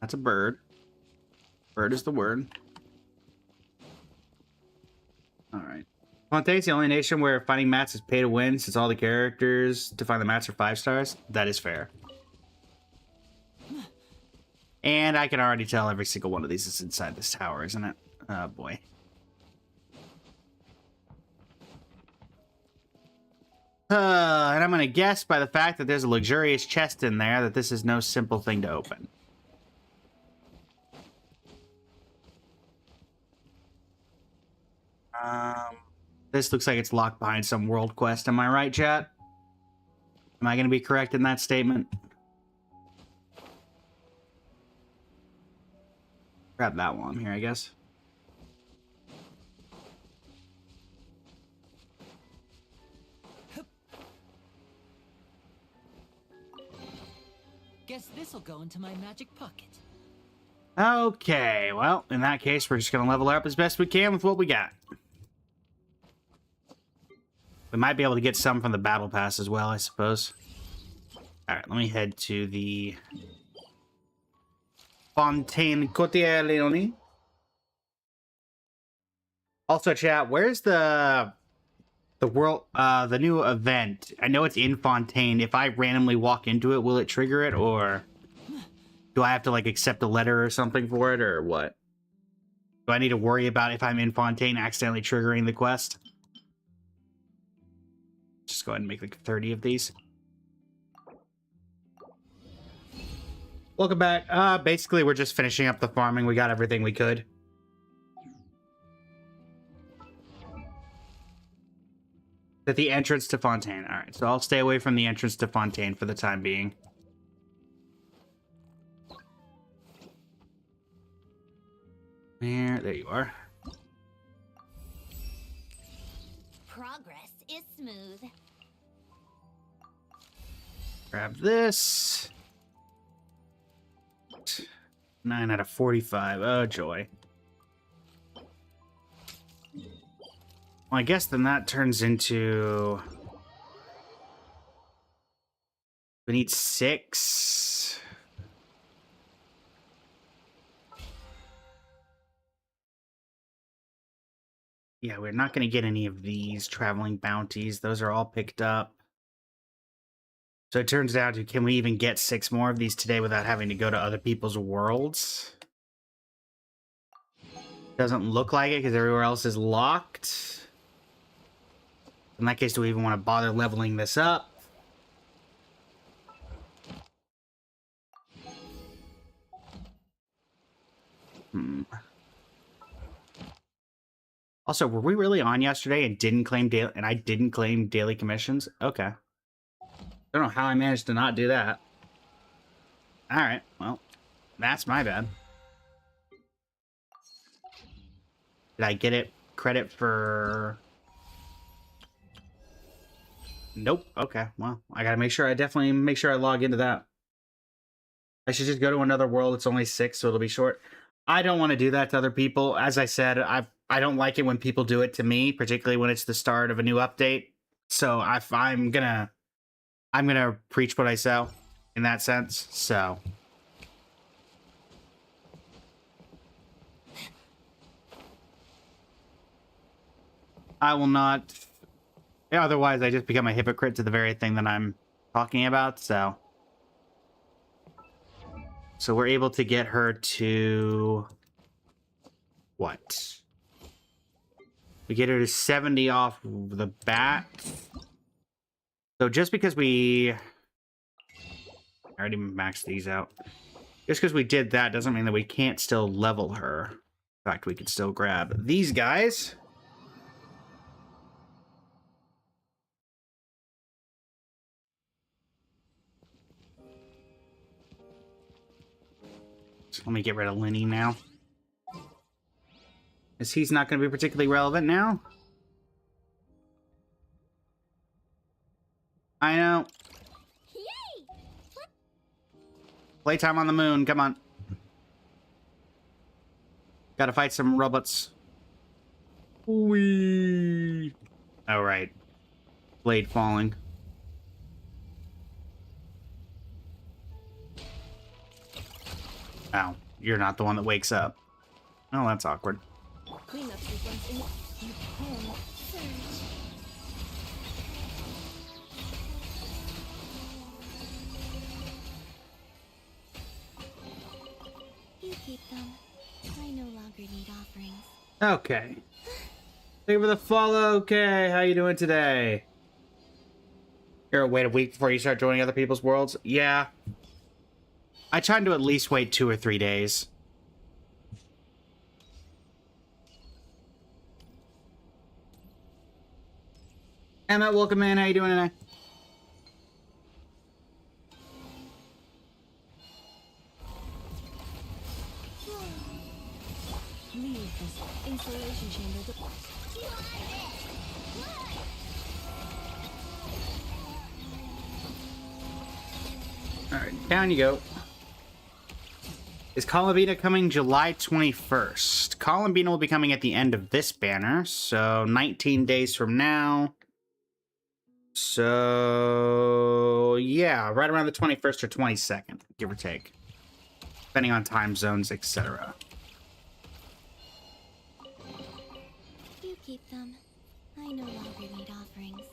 That's a bird. Bird is the word. Alright. Fontaine's the only nation where finding mats is pay to win, since all the characters to find the mats are 5 stars. That is fair. And I can already tell every single one of these is inside this tower, isn't it? Oh, boy. And I'm going to guess by the fact that there's a luxurious chest in there that this is no simple thing to open. This looks like it's locked behind some world quest. Am I right, chat? Am I going to be correct in that statement? Grab that one here, I guess. Guess this'll go into my magic pocket. Okay, well, in that case, we're just going to level her up as best we can with what we got. We might be able to get some from the battle pass as well, I suppose. Alright, let me head to the Fontaine Cotier Leone. Also, chat, where's the world, the new event? I know it's in Fontaine. If I randomly walk into it, will it trigger it, or do I have to, like, accept a letter or something for it, or what? Do I need to worry about if I'm in Fontaine accidentally triggering the quest? Just go ahead and make like 30 of these. Welcome back. Basically, we're just finishing up the farming. We got everything we could. At the entrance to Fontaine. Alright, so I'll stay away from the entrance to Fontaine for the time being. There you are. Progress is smooth. Grab this. 9 out of 45. Oh, joy. Well, I guess then that turns into... We need 6. Yeah, we're not going to get any of these traveling bounties. Those are all picked up. So it turns down to, can we even get 6 more of these today without having to go to other people's worlds? Doesn't look like it because everywhere else is locked. In that case, do we even want to bother leveling this up? Also, were we really on yesterday and didn't claim daily, and I didn't claim daily commissions? Okay. I don't know how I managed to not do that. Alright, well, that's my bad. Did I get it credit for... Nope. Okay, well, I gotta make sure, I definitely make sure I log into that. I should just go to another world. It's only 6, so it'll be short. I don't want to do that to other people. As I said, I don't like it when people do it to me, particularly when it's the start of a new update. So I'm gonna preach what I sell in that sense. So I will not. Otherwise, I just become a hypocrite to the very thing that I'm talking about. So we're able to get her to what? We get her to 70 off the bat. So just because I already maxed these out. Just because we did that doesn't mean that we can't still level her. In fact, we can still grab these guys. So let me get rid of Lenny now. As he's not going to be particularly relevant now. I know. Yay! Playtime on the moon, come on. Gotta fight some robots. Whee! Alright. Blade falling. Oh, you're not the one that wakes up. Oh, that's awkward. Cleanup sequence in repair. Surge. You keep them. I no longer need offerings. Okay. Thank you for the follow. Okay, how you doing today? You're gonna wait a week before you start joining other people's worlds? Yeah. I tried to at least wait 2 or 3 days. Emma, welcome in. How you doing today? Leave this insulation chamber to Alright, down you go. Is Columbina coming July 21st? Columbina will be coming at the end of this banner, so 19 days from now. So, yeah, right around the 21st or 22nd, give or take. Depending on time zones, etc. You keep them. I no longer need offerings.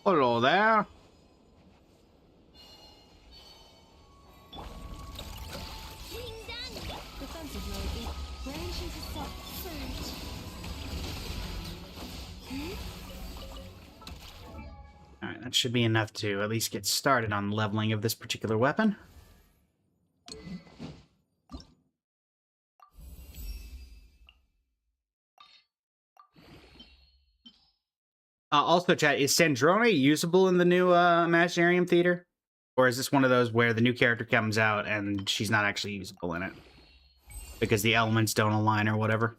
Hello there. defensive mode. Branch into set. Surge. Alright, that should be enough to at least get started on leveling of this particular weapon. Also, chat, is Sandrone usable in the new Imaginarium Theater? Or is this one of those where the new character comes out and she's not actually usable in it? Because the elements don't align or whatever?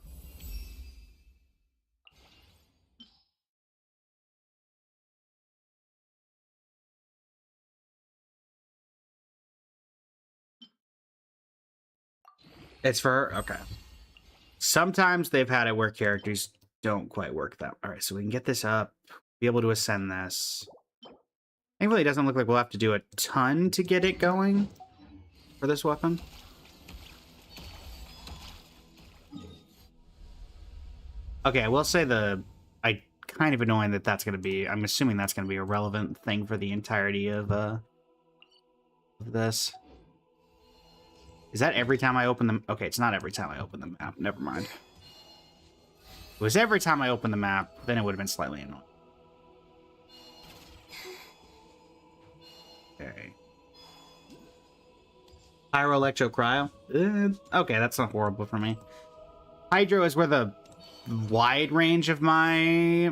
It's for her? Okay. Sometimes they've had it where characters don't quite work that. Alright, so we can get this up, be able to ascend this. Thankfully, it doesn't look like we'll have to do a ton to get it going for this weapon. Okay, I will say I kind of annoying that that's going to be... I'm assuming that's going to be a relevant thing for the entirety of this. Is that every time I open them? Okay, it's not every time I open the map. Never mind. If it was every time I open the map, then it would have been slightly annoying. Okay. Pyro, Electro, Cryo? Okay, that's not horrible for me. Hydro is where the wide range of my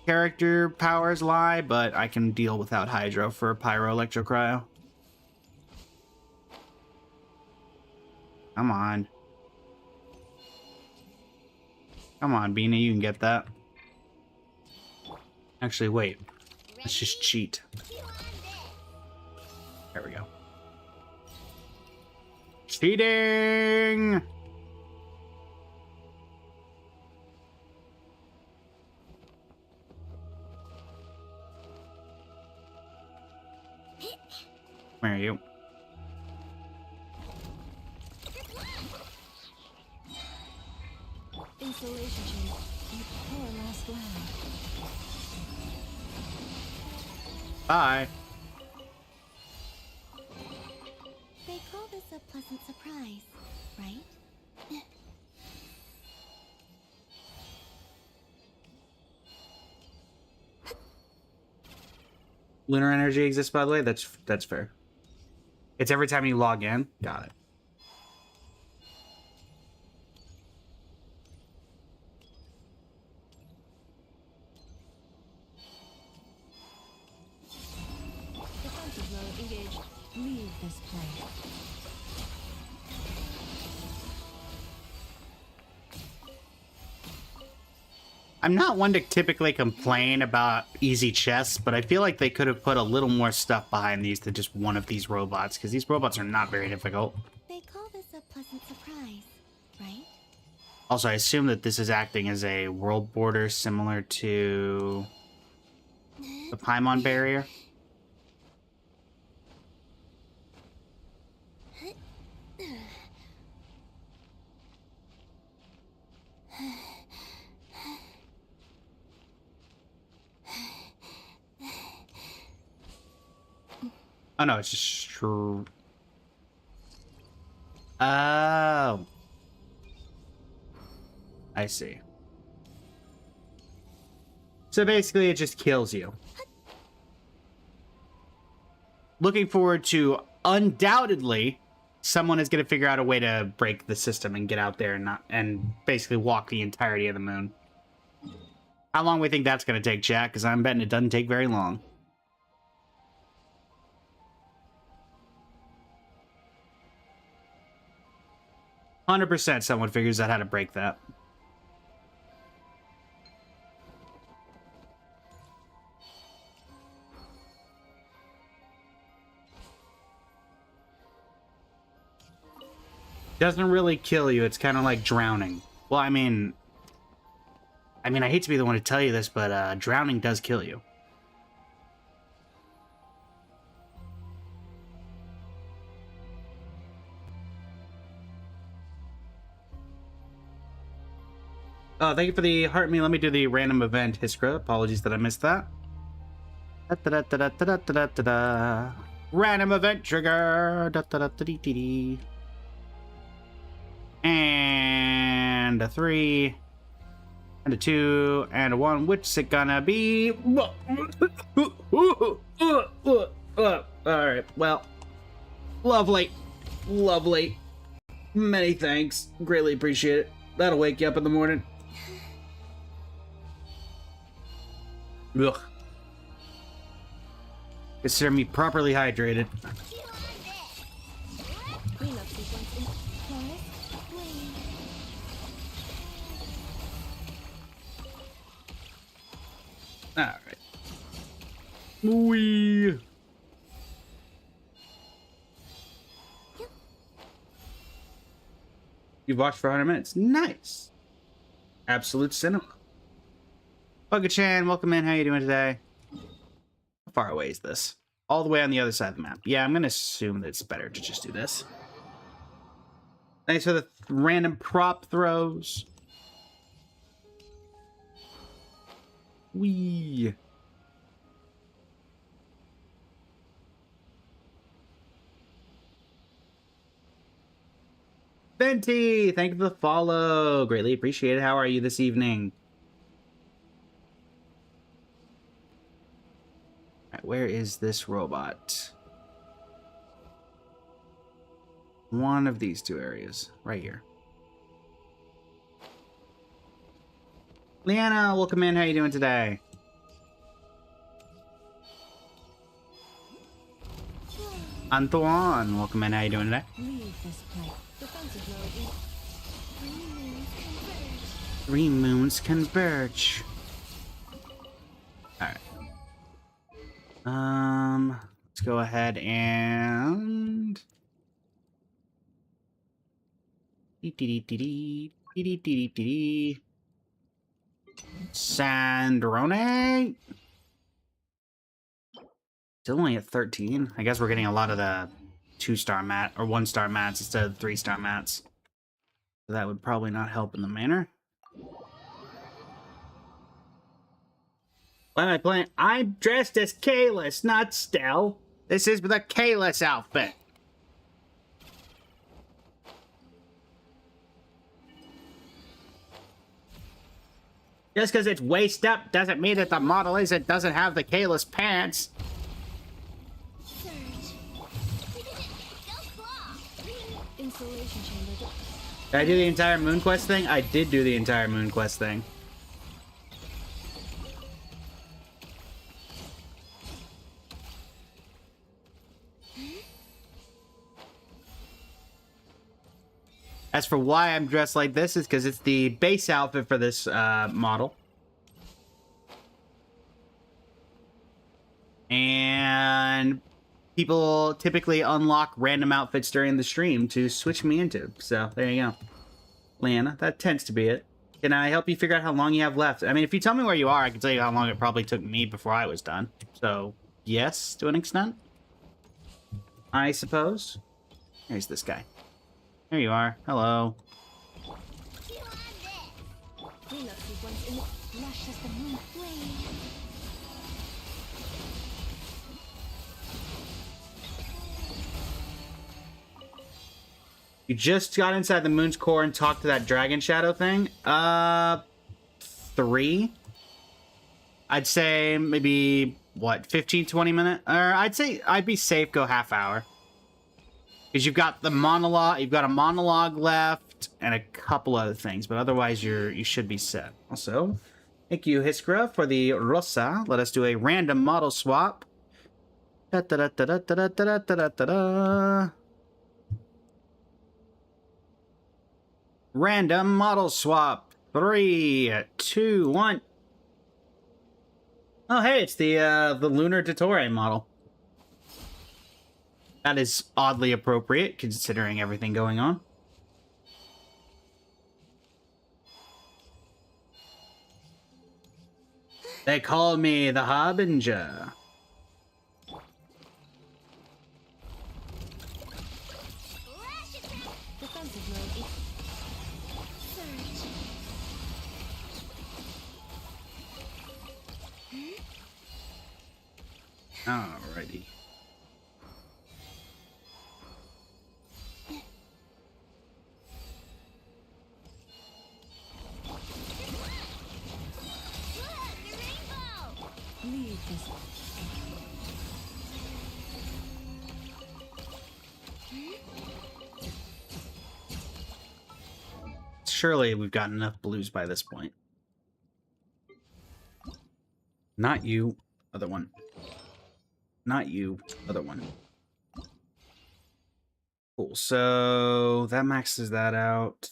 character powers lie, but I can deal without Hydro for Pyro, Electro, Cryo. Come on. Come on, Beanie, you can get that. Actually, wait. Let's just cheat. There we go. Cheating! Where are you? Insulation chamber. Repair last land. Bye. They call this a pleasant surprise, right? Lunar energy exists, by the way. That's fair. It's every time you log in. Got it. I'm not one to typically complain about easy chests, but I feel like they could have put a little more stuff behind these than just one of these robots, because these robots are not very difficult. They call this a pleasant surprise, right? Also, I assume that this is acting as a world border similar to the Paimon barrier. Oh no, it's just true. Oh. I see. So basically, it just kills you. Looking forward to, undoubtedly, someone is going to figure out a way to break the system and get out there and basically walk the entirety of the moon. How long we think that's going to take, Jack? Because I'm betting it doesn't take very long. %, someone figures out how to break that. Doesn't really kill you. It's kind of like drowning. Well, I mean, I hate to be the one to tell you this, but drowning does kill you. Oh, thank you for the heart me. Let me do the random event, Hiskra. Apologies that I missed that. Da-da-da-da-da-da-da-da-da. Random event trigger. Da-da-da-da-dee-dee-dee. And a 3. And a 2. And a 1. Which is it gonna be? Alright, well. Lovely. Lovely. Many thanks. Greatly appreciate it. That'll wake you up in the morning. Ugh. Consider me properly hydrated. Cleanup sequence in forest flame. Alright. Wee. You've watched for 100 minutes. Nice. Absolute cinema. Bugga-chan, welcome in. How you doing today? How far away is this? All the way on the other side of the map. Yeah, I'm going to assume that it's better to just do this. Thanks for the random prop throws. Wee. Venti, thank you for the follow. Greatly appreciate it. How are you this evening? All right, where is this robot? One of these two areas, right here. Leanna, welcome in. How you doing today? Antoine, welcome in. How you doing today? Leave this place. Defensive mode. Three moons converge. 3 moons converge. Alright. Let's go ahead and... Sandrone? Still only at 13. I guess we're getting a lot of the 2-star mat or 1-star mats instead of 3-star mats. So that would probably not help in the manner. Why am I playing? I'm dressed as Kalis, not Stell. This is the Kalis outfit. Just because it's waist up doesn't mean that the model doesn't have the Kalis pants. Surge. Go claw. Insulation chamber. Did I do the entire Moon Quest thing? I did do the entire Moon Quest thing. As for why I'm dressed like this, is because it's the base outfit for this model. And people typically unlock random outfits during the stream to switch me into. So there you go. Leanna, that tends to be it. Can I help you figure out how long you have left? I mean, if you tell me where you are, I can tell you how long it probably took me before I was done. So, yes, to an extent. I suppose. Here's this guy. There you are. Hello. Cleanup sequence in flush as the moon flame. You just got inside the moon's core and talked to that dragon shadow thing? 3. I'd say maybe, what, 15, 20 minutes? Or I'd say I'd be safe, go half hour. Because you've got the monologue, you've got a monologue left, and a couple other things, but otherwise you should be set. Also, thank you, Hiskra, for the Rosa. Let us do a random model swap. Da da da da da da da da da da. Random model swap. 3, 2, 1. Oh, hey, it's the Lunar Dottore model. That is oddly appropriate, considering everything going on. They call me the Harbinger. Defensive mode is surge. Alrighty. Leave this. Surely we've got enough blues by this point. Not you, other one. Not you, other one. Cool, so that maxes that out.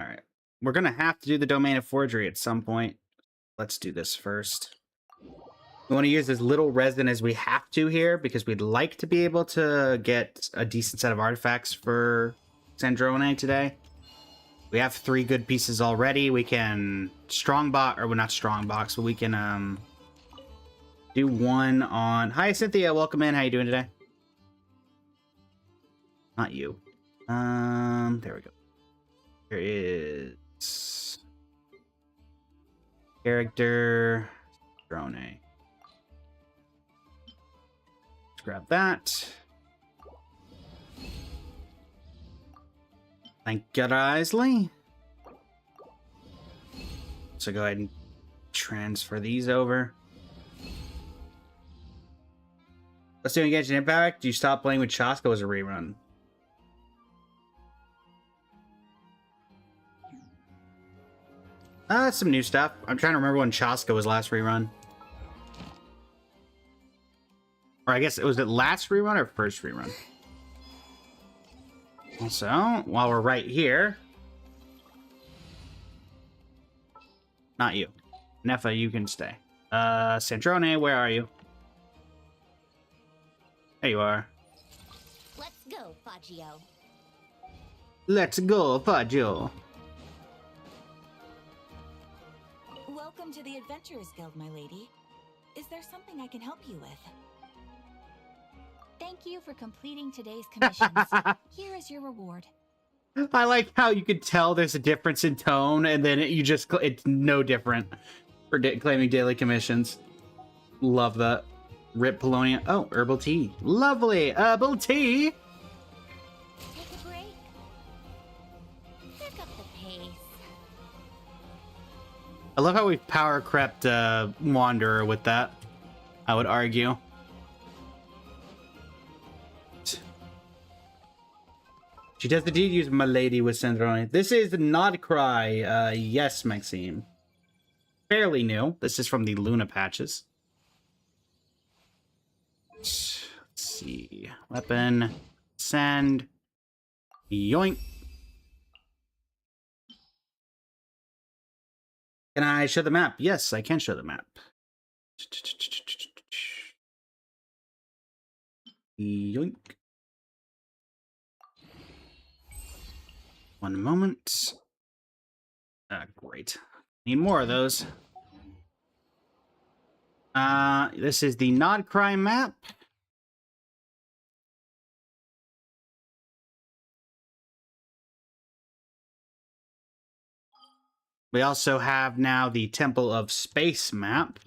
Alright. We're gonna have to do the Domain of Forgery at some point. Let's do this first. We want to use as little resin as we have to here, because we'd like to be able to get a decent set of artifacts for Sandrone today. We have 3 good pieces already. We can strongbox, or well, not strongbox, but we can do one on... Hi, Cynthia. Welcome in. How you doing today? Not you. There we go. There is... Character... Drone. Let's grab that. Thank you, Isley. So go ahead and transfer these over. Let's do Engage Impact. Do you stop playing with Chasko as a rerun? Some new stuff. I'm trying to remember when Chasko was last rerun. Or I guess, was it last rerun or first rerun? Also, while we're right here... Not you. Nefa, you can stay. Sandrone, where are you? There you are. Let's go, Faggio. Let's go, Faggio. Welcome to the Adventurers Guild, my lady. Is there something I can help you with? Thank you for completing today's commissions. Here is your reward. I like how you could tell there's a difference in tone, and then it's no different for claiming daily commissions. Love that. Rip Polonia. Oh, herbal tea. Lovely herbal tea. Take a break. Pick up the pace. I love how we've power crept Wanderer with that, I would argue. She does indeed use Milady with Sandrone. This is Nod Cry. Yes, Maxime. Fairly new. This is from the Luna patches. Let's see. Weapon. Send. Yoink. Can I show the map? Yes, I can show the map. Yoink. One moment. Great. Need more of those. This is the Nod Cry map. We also have now the Temple of Space map.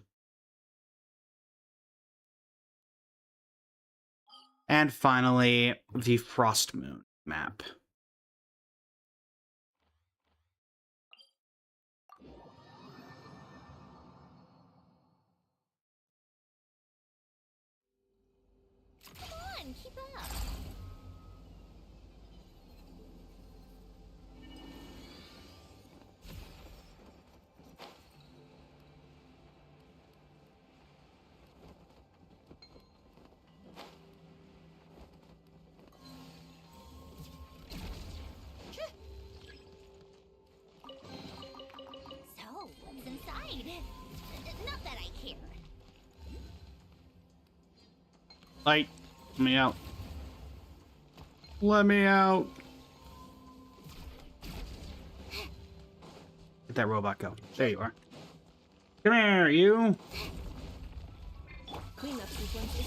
And finally, the Frost Moon map. Come on, keep up. So, what's inside? Not that I care. Light, let me out. Let me out. Get that robot go. There you are. Come here, you. Cleanup sequences.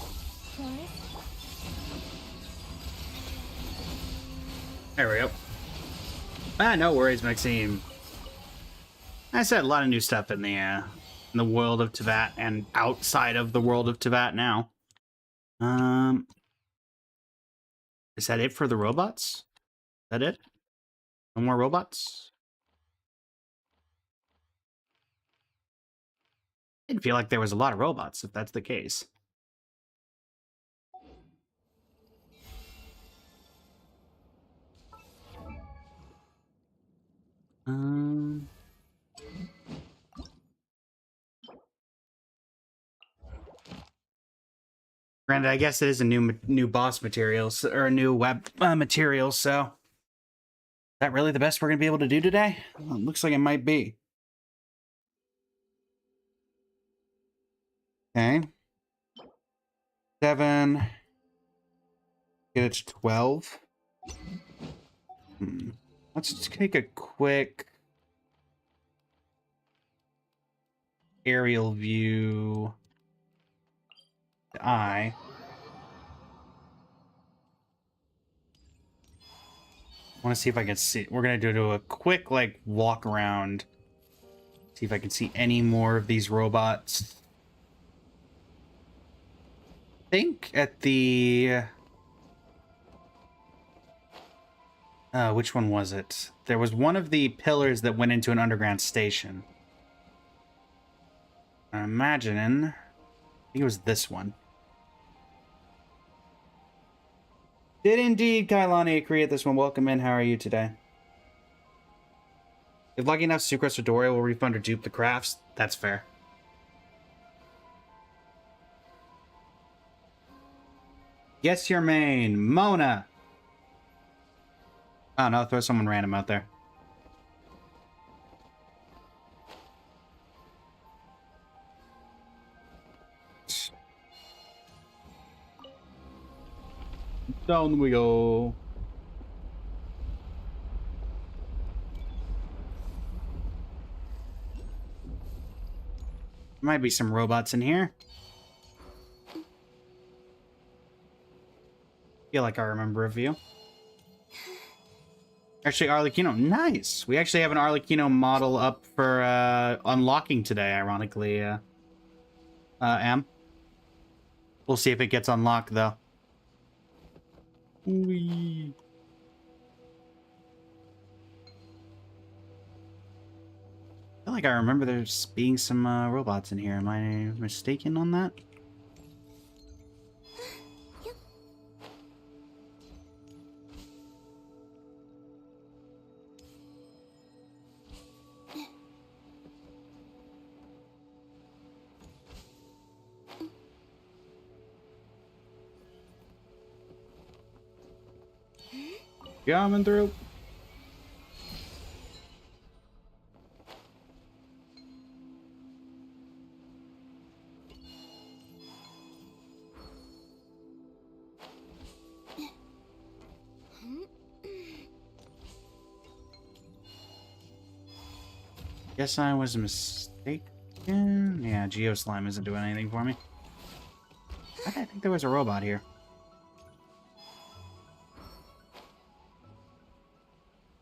Taurus? There we go. No worries, Maxime. I said a lot of new stuff in the world of Teyvat and outside of the world of Teyvat now. Is that it for the robots? Is that it? No more robots? Didn't feel like there was a lot of robots, if that's the case. Granted, I guess it is a new boss materials or a new web material. So, is that really the best we're gonna be able to do today? Well, it looks like it might be. Okay. 7. Get it to 12. Let's just take a quick aerial view. I want to see if I can see. We're gonna do a quick like walk around. See if I can see any more of these robots. I think at the which one was it? There was one of the pillars that went into an underground station. I'm imagining. I think it was this one. Did indeed, Kailani, create this one. Welcome in. How are you today? If lucky enough, Sucrose or Doria will refund or dupe the crafts. That's fair. Guess your main. Mona. Oh no, throw someone random out there. Down we go. Might be some robots in here. Feel like I remember a few. Actually, Arlecchino. Nice. We actually have an Arlecchino model up for unlocking today, ironically. Am. We'll see if it gets unlocked, though. Whee. I feel like I remember there's being some robots in here. Am I mistaken on that? Coming through. Guess I was mistaken. Yeah, Geo Slime isn't doing anything for me. I think there was a robot here.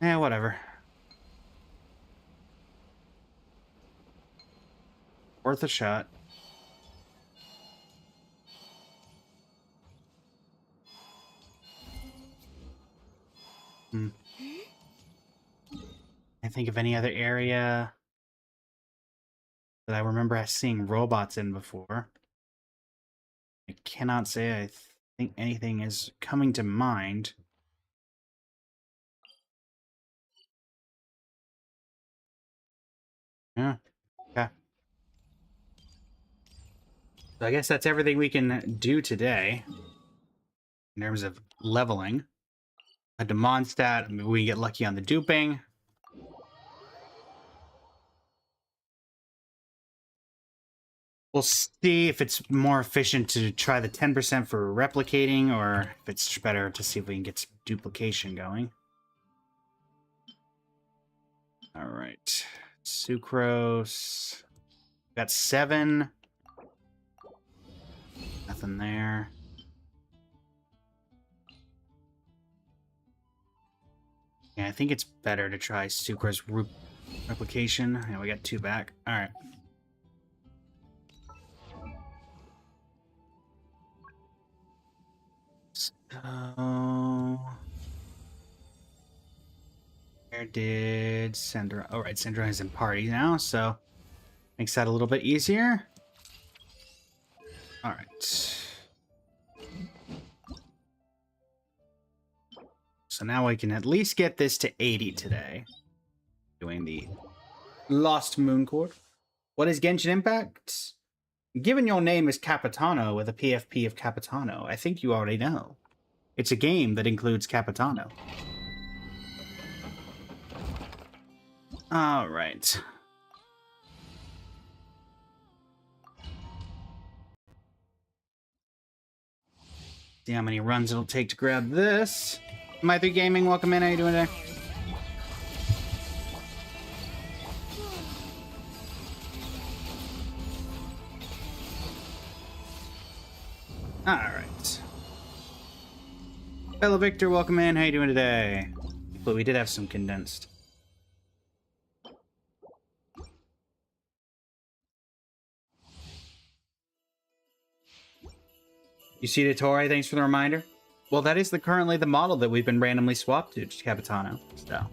Eh, whatever. Worth a shot. I think of any other area that I remember us seeing robots in before. I cannot say I think anything is coming to mind. Yeah. Okay. So I guess that's everything we can do today in terms of leveling. A Demonstat, maybe we get lucky on the duping. We'll see if it's more efficient to try the 10% for replicating, or if it's better to see if we can get some duplication going. All right. Sucrose. Got 7. Nothing there. Yeah, I think it's better to try Sucrose replication. Yeah, we got 2 back. All right. So, where did Sandrone? Oh, right, Sandrone is in party now, so makes that a little bit easier. All right. So now we can at least get this to 80 today. Doing the Lost Moon Core. What is Genshin Impact? Given your name is Capitano with a PFP of Capitano, I think you already know. It's a game that includes Capitano. All right. See how many runs it'll take to grab this. My3 Gaming, welcome in. How you doing today? All right. Hello, Victor. Welcome in. How you doing today? But we did have some condensed. You see the Tori? Thanks for the reminder. Well, that is currently the model that we've been randomly swapped to Capitano. So.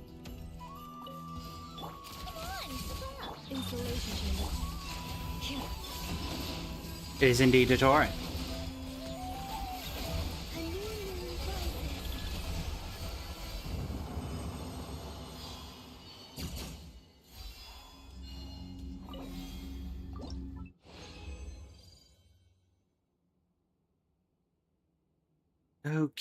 It is indeed the Tori. Okay.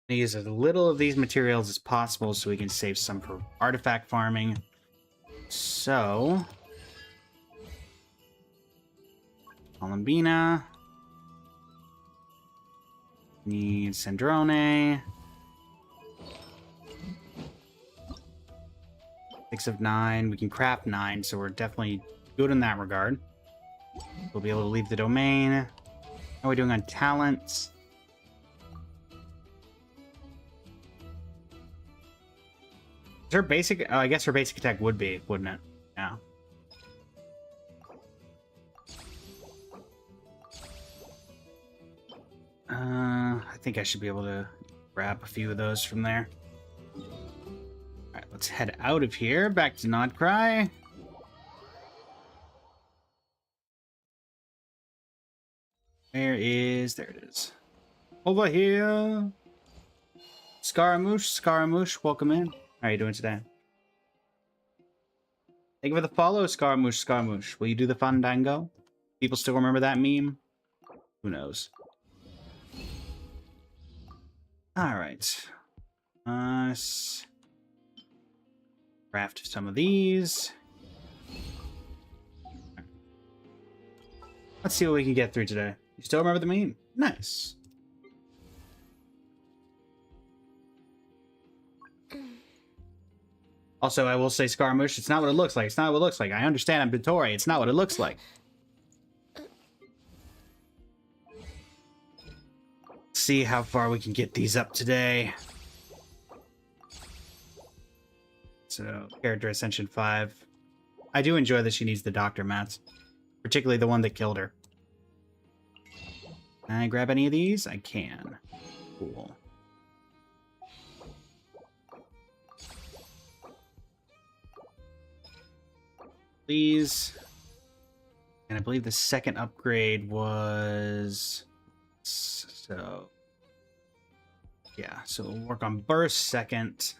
Use as little of these materials as possible so we can save some for artifact farming. So, Columbina. Need Sandrone. 6 of 9. We can craft 9, so we're definitely good in that regard. We'll be able to leave the domain. How are we doing on talents? Is her basic? Oh, I guess her basic attack would be, wouldn't it? Yeah. I think I should be able to grab a few of those from there. Alright, let's head out of here. Back to Nodcry. There it is. Over here. Scaramouche, welcome in. How are you doing today? Thank you for the follow, Scaramouche. Will you do the Fandango? People still remember that meme? Who knows? Alright. Craft some of these. Let's see what we can get through today. You still remember the meme? Nice. Also, I will say, Scarmush, it's not what it looks like. It's not what it looks like. I understand I'm Vittori. It's not what it looks like. See how far we can get these up today. So, character ascension 5. I do enjoy that she needs the doctor mats. Particularly the one that killed her. Can I grab any of these? I can. Cool. Please. And I believe the second upgrade was... So... Yeah, so we'll work on burst second.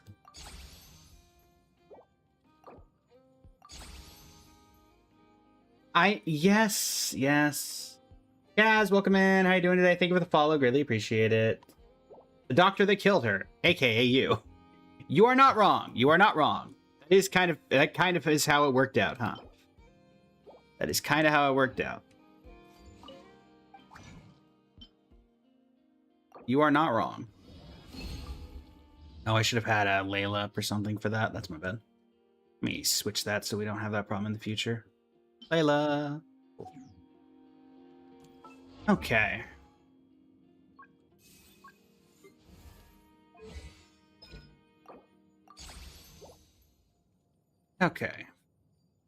Yes. Gaz, welcome in. How you doing today? Thank you for the follow. Greatly appreciate it. The doctor that killed her, aka you. You are not wrong. You are not wrong. That kind of is how it worked out, huh? That is kind of how it worked out. You are not wrong. Oh, I should have had a Layla up or something for that. That's my bad. Let me switch that so we don't have that problem in the future. Layla. Okay. Okay.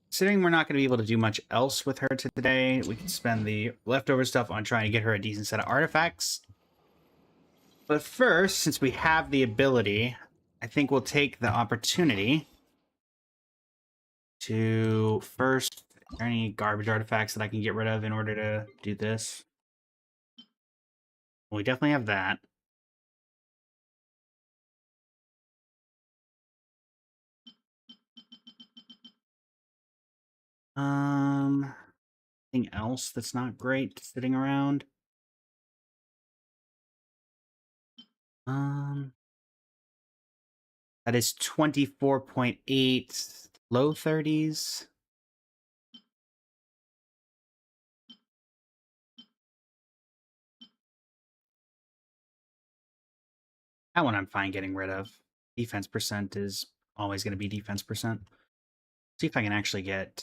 Considering we're not going to be able to do much else with her today, we can spend the leftover stuff on trying to get her a decent set of artifacts. But first, since we have the ability, I think we'll take the opportunity to first... Are there any garbage artifacts that I can get rid of in order to do this? Well, we definitely have that. Anything else that's not great sitting around? That is 24.8, low 30s. That one I'm fine getting rid of. Defense percent is always going to be defense percent. See if I can actually get...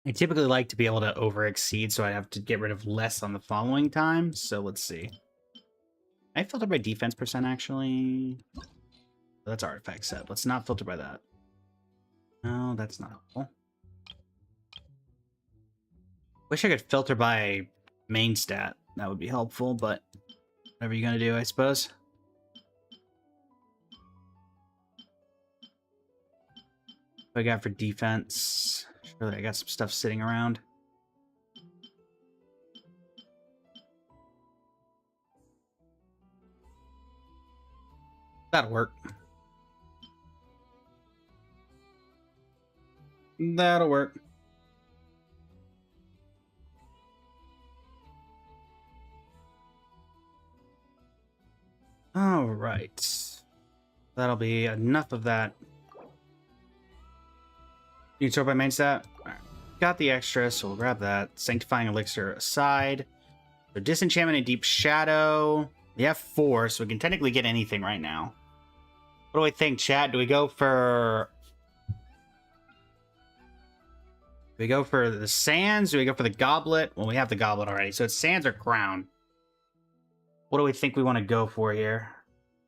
I typically like to be able to over-exceed, so I have to get rid of less on the following time. So let's see. I filter by defense percent, actually. That's artifact set. Let's not filter by that. No, that's not helpful. Wish I could filter by main stat. That would be helpful, but whatever you're gonna do, I suppose. What I got for defense? Surely I got some stuff sitting around. That'll work. That'll work. All right. That'll be enough of that. You can sort by main stat. All right. Got the extra, so we'll grab that. Sanctifying Elixir aside. So Disenchantment and Deep Shadow. We have 4, so we can technically get anything right now. What do we think, chat? Do we go for... Do we go for the Sands? Do we go for the Goblet? Well, we have the Goblet already, so it's Sands or Crown. What do we think we want to go for here?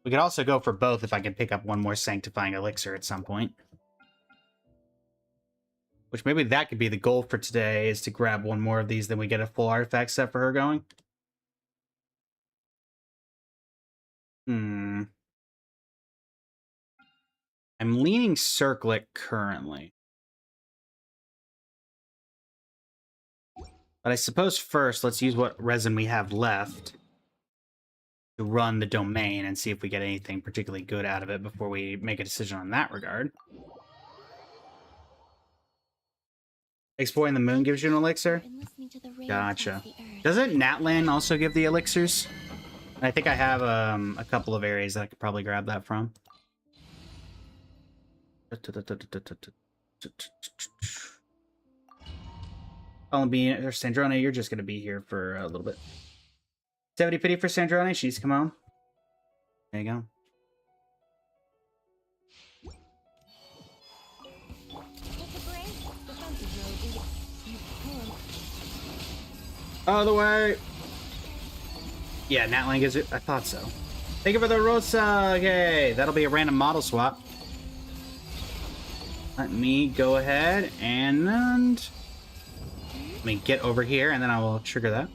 We could also go for both if I can pick up one more Sanctifying Elixir at some point. Which maybe that could be the goal for today, is to grab one more of these, then we get a full artifact set for her going. I'm leaning Circlet currently. But I suppose first, let's use what resin we have left to run the domain and see if we get anything particularly good out of it before we make a decision on that regard. Exploring the moon gives you an elixir? Gotcha. Doesn't Natlan also give the elixirs? I think I have a couple of areas that I could probably grab that from. I'll be or Sandrone, you're just gonna be here for a little bit. 70 pity for Sandrone, she's come on. There you go. Out of the way! Yeah, Natling is it? I thought so. Thank you for the Rosa! Okay, that'll be a random model swap. Let me go ahead and... let me get over here, and then I will trigger that.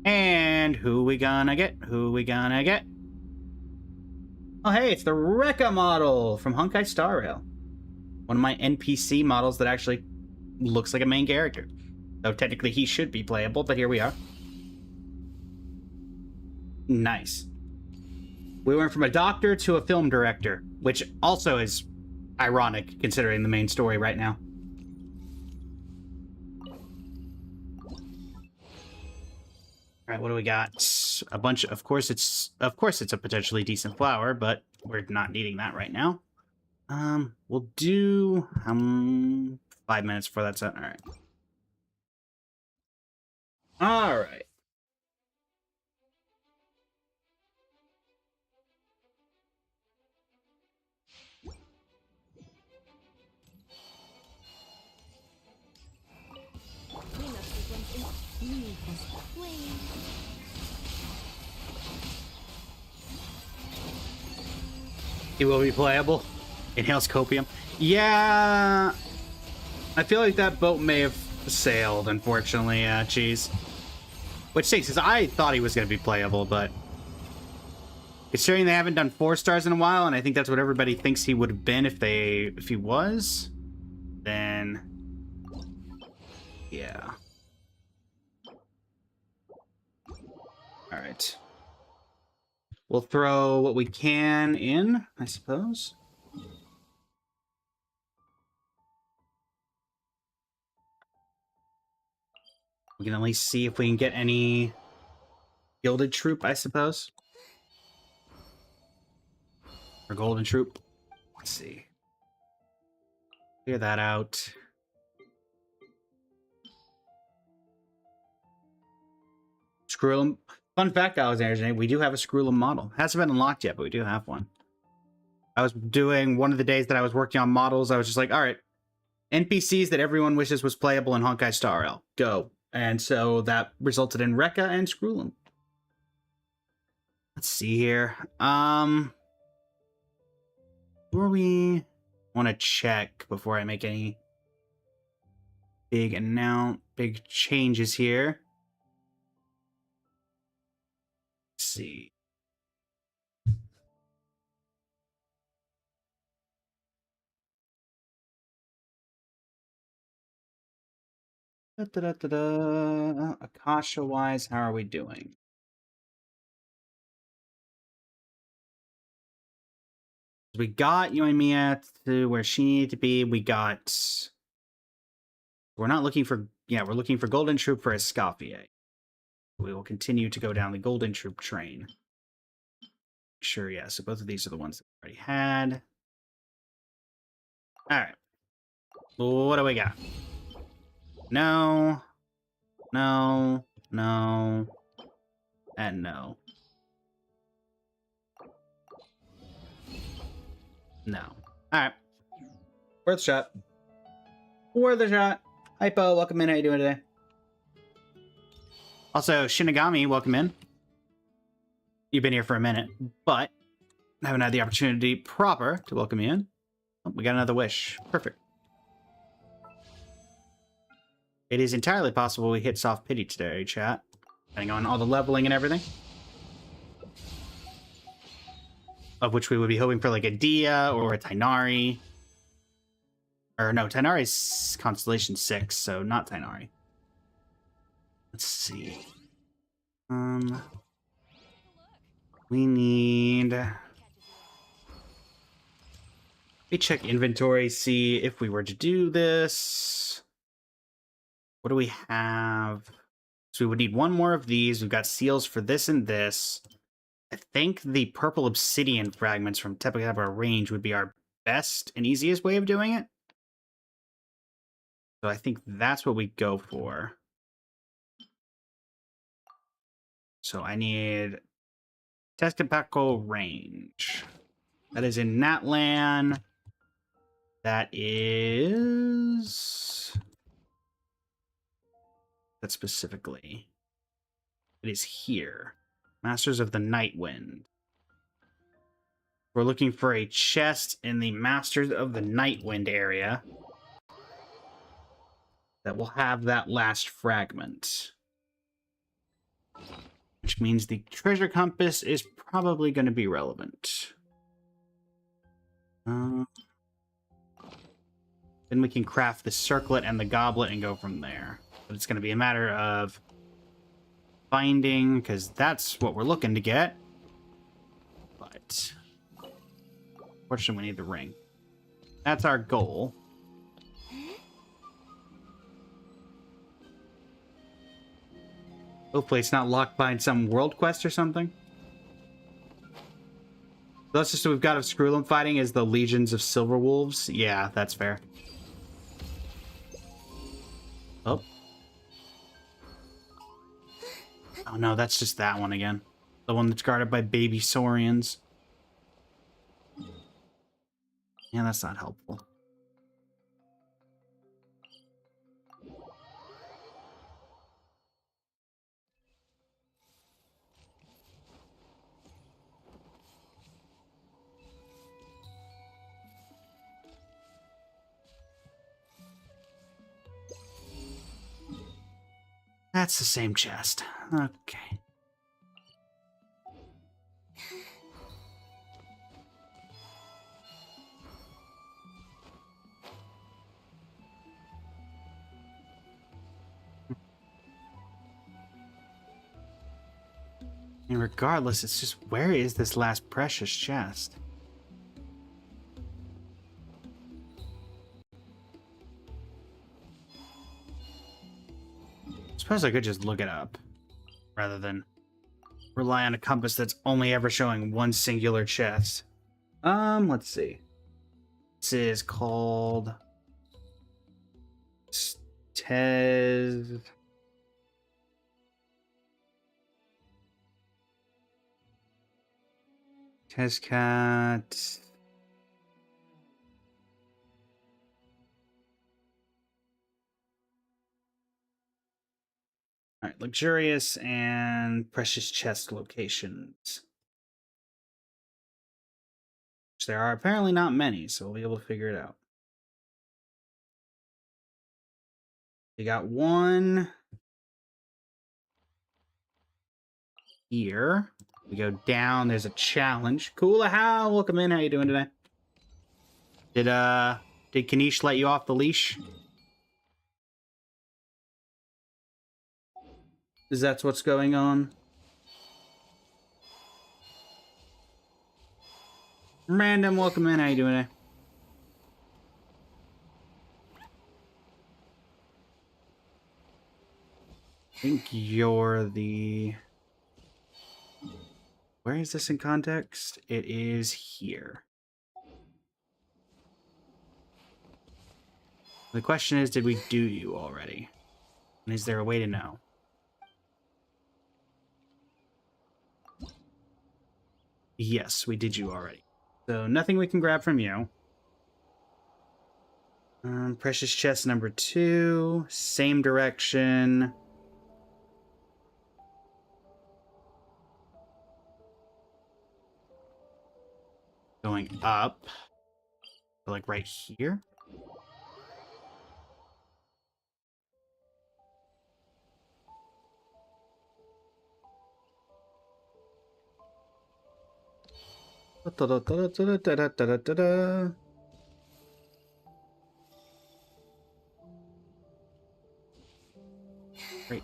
And who we gonna get? Who we gonna get? Oh, hey, it's the Rekka model from Honkai Star Rail. One of my NPC models that actually looks like a main character. Though technically he should be playable, but here we are. Nice. We went from a doctor to a film director, which also is ironic considering the main story right now. All right, what do we got? A bunch. Of course, it's a potentially decent flower, but we're not needing that right now. We'll do 5 minutes before that's done. All right. All right. He will be playable. Inhales copium. Yeah, I feel like that boat may have sailed, unfortunately. Cheese. Which stinks, because I thought he was going to be playable, but considering they haven't done 4 stars in a while, and I think that's what everybody thinks he would have been if he was, then yeah. All right. We'll throw what we can in, I suppose. We can at least see if we can get any gilded troop, I suppose. Or golden troop. Let's see. Clear that out. Screwlum. Fun fact, Alexander, we do have a Screwlum model. Hasn't been unlocked yet, but we do have one. I was doing one of the days that I was working on models. I was just like, all right, NPCs that everyone wishes was playable in Honkai Star Rail. Go. And so that resulted in Rekka and Screwlum. Let's see here. Who are we want to check before I make any big changes here? Let's see. Akasha-wise, how are we doing? We got Yoimiya to where she needed to be. We're not looking for... Yeah, we're looking for Golden Troop for Escoffier. We will continue to go down the Golden Troop train. Sure, yeah. So both of these are the ones that we already had. All right. What do we got? No. No. No. And no. No. Alright. Worth a shot. Worth a shot. Hypo, welcome in. How you doing today? Also, Shinigami, welcome in. You've been here for a minute, but haven't had the opportunity proper to welcome you in. Oh, we got another wish. Perfect. It is entirely possible we hit soft pity today, chat. Depending on all the leveling and everything. Of which we would be hoping for like a Dia or a Tainari. Or no, Tainari's Constellation 6, so not Tainari. Let's see. We need... Let me check inventory, see if we were to do this. What do we have? So we would need one more of these. We've got seals for this and this. I think the purple obsidian fragments from Tepagaba range would be our best and easiest way of doing it. So I think that's what we go for. So I need Testapako range. That is in Natlan. That is... That specifically. It is here. Masters of the Night Wind. We're looking for a chest in the Masters of the Night Wind area that will have that last fragment. Which means the treasure compass is probably going to be relevant. Then we can craft the circlet and the goblet and go from there. But it's going to be a matter of finding, because that's what we're looking to get. But fortunately, we need the ring. That's our goal. Hopefully it's not locked behind some world quest or something. The closest we've got of Skrullum fighting is the Legions of Silver Wolves. Yeah, that's fair. Oh. Oh no, that's just that one again. The one that's guarded by baby Saurians. Yeah, that's not helpful. That's the same chest. Okay. And regardless, it's just, where is this last precious chest? Suppose I could just look it up, rather than rely on a compass that's only ever showing one singular chest. Let's see. This is called Tez. Tezcat. All right, luxurious and precious chest locations. Which there are apparently not many, so we'll be able to figure it out. We got one here. We go down, there's a challenge. Cool, how? Welcome in, how you doing today? Did Kanish let you off the leash? Is that what's going on? Random, welcome in. How you doing today? I think you're the... Where is this in context? It is here. The question is, did we do you already? And is there a way to know? Yes, we did you already. So nothing we can grab from you. Precious chest number 2. Same direction. Going up. Like right here. Right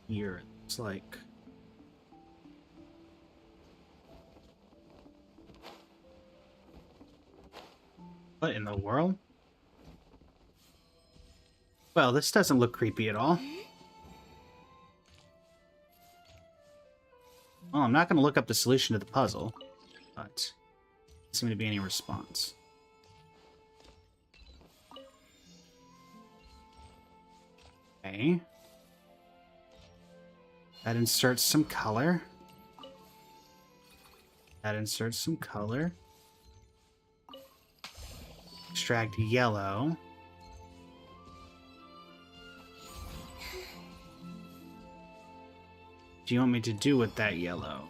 here, it's like... What in the world? Well, this doesn't look creepy at all. Well, I'm not going to look up the solution to the puzzle, but doesn't seem to be any response. Okay. That inserts some color. That inserts some color. Extract yellow. What do you want me to do with that yellow?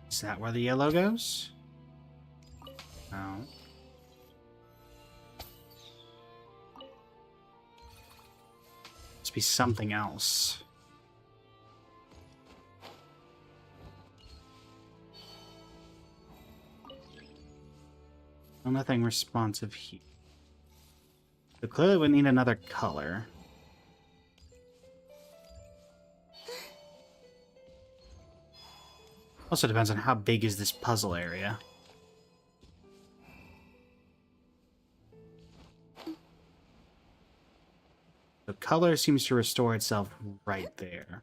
Is that where the yellow goes? No. Must be something else. Well, nothing responsive here. So clearly we need another color. Also depends on how big is this puzzle area. The color seems to restore itself right there.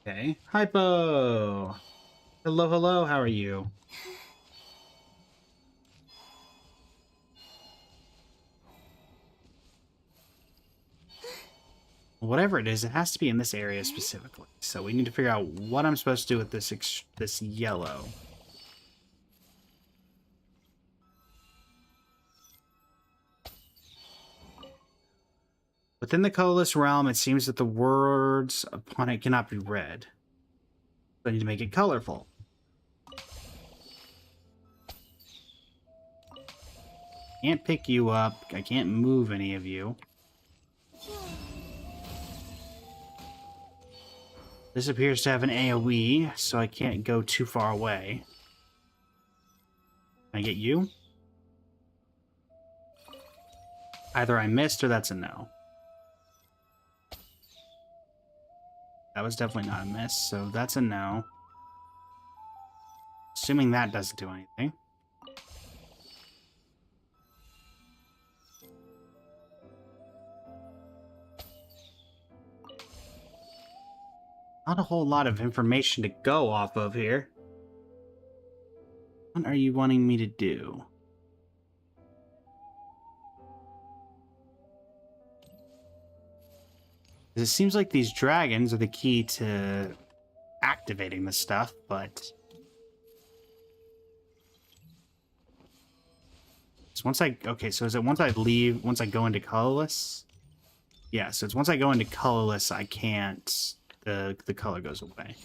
Okay. Hypo! Hello, hello, how are you? Whatever it is, it has to be in this area specifically. So we need to figure out what I'm supposed to do with this yellow. Within the colorless realm, it seems that the words upon it cannot be read. So I need to make it colorful. Can't pick you up. I can't move any of you. This appears to have an AoE, so I can't go too far away. Can I get you? Either I missed or that's a no. That was definitely not a miss, so that's a no. Assuming that doesn't do anything. Not a whole lot of information to go off of here. What are you wanting me to do? It seems like these dragons are the key to activating this stuff, but... So once I... Okay, so is it once I leave... Once I go into colorless? Yeah, so it's once I go into colorless, I can't... The color goes away.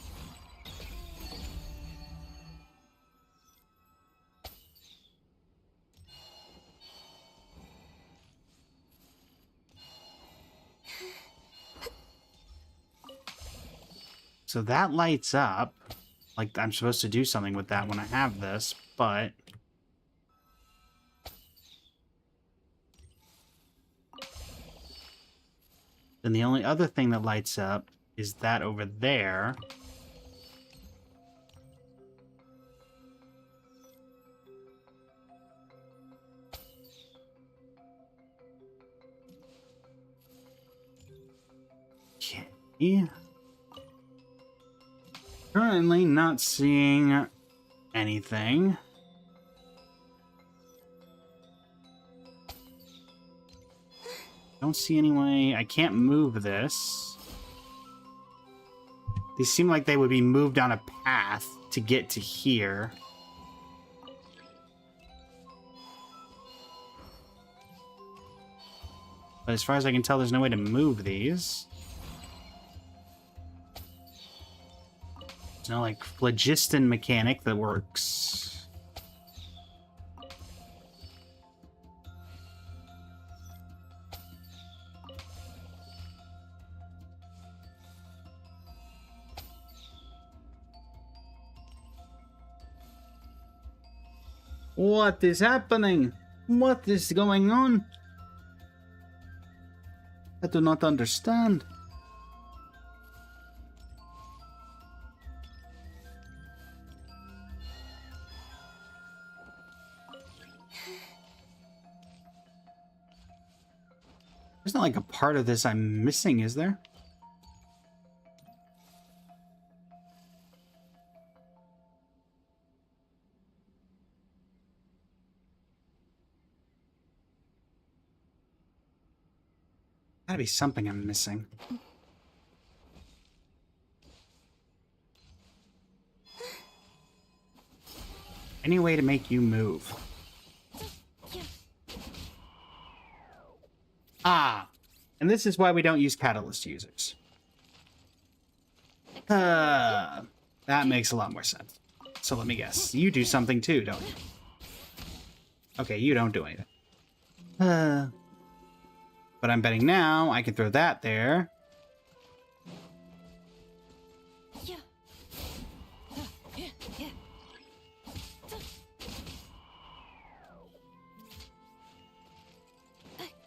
So that lights up. Like, I'm supposed to do something with that when I have this, but... Then the only other thing that lights up is that over there. Okay. Currently not seeing anything. Don't see any way. I can't move this. These seem like they would be moved on a path to get to here. But as far as I can tell, there's no way to move these. There's no, like, phlogiston mechanic that works. What is happening? What is going on? I do not understand. There's not like a part of this I'm missing, is there? Gotta be something I'm missing. Any way to make you move? Ah! And this is why we don't use catalyst users. That makes a lot more sense. So let me guess. You do something too, don't you? Okay, you don't do anything. But I'm betting now I can throw that there.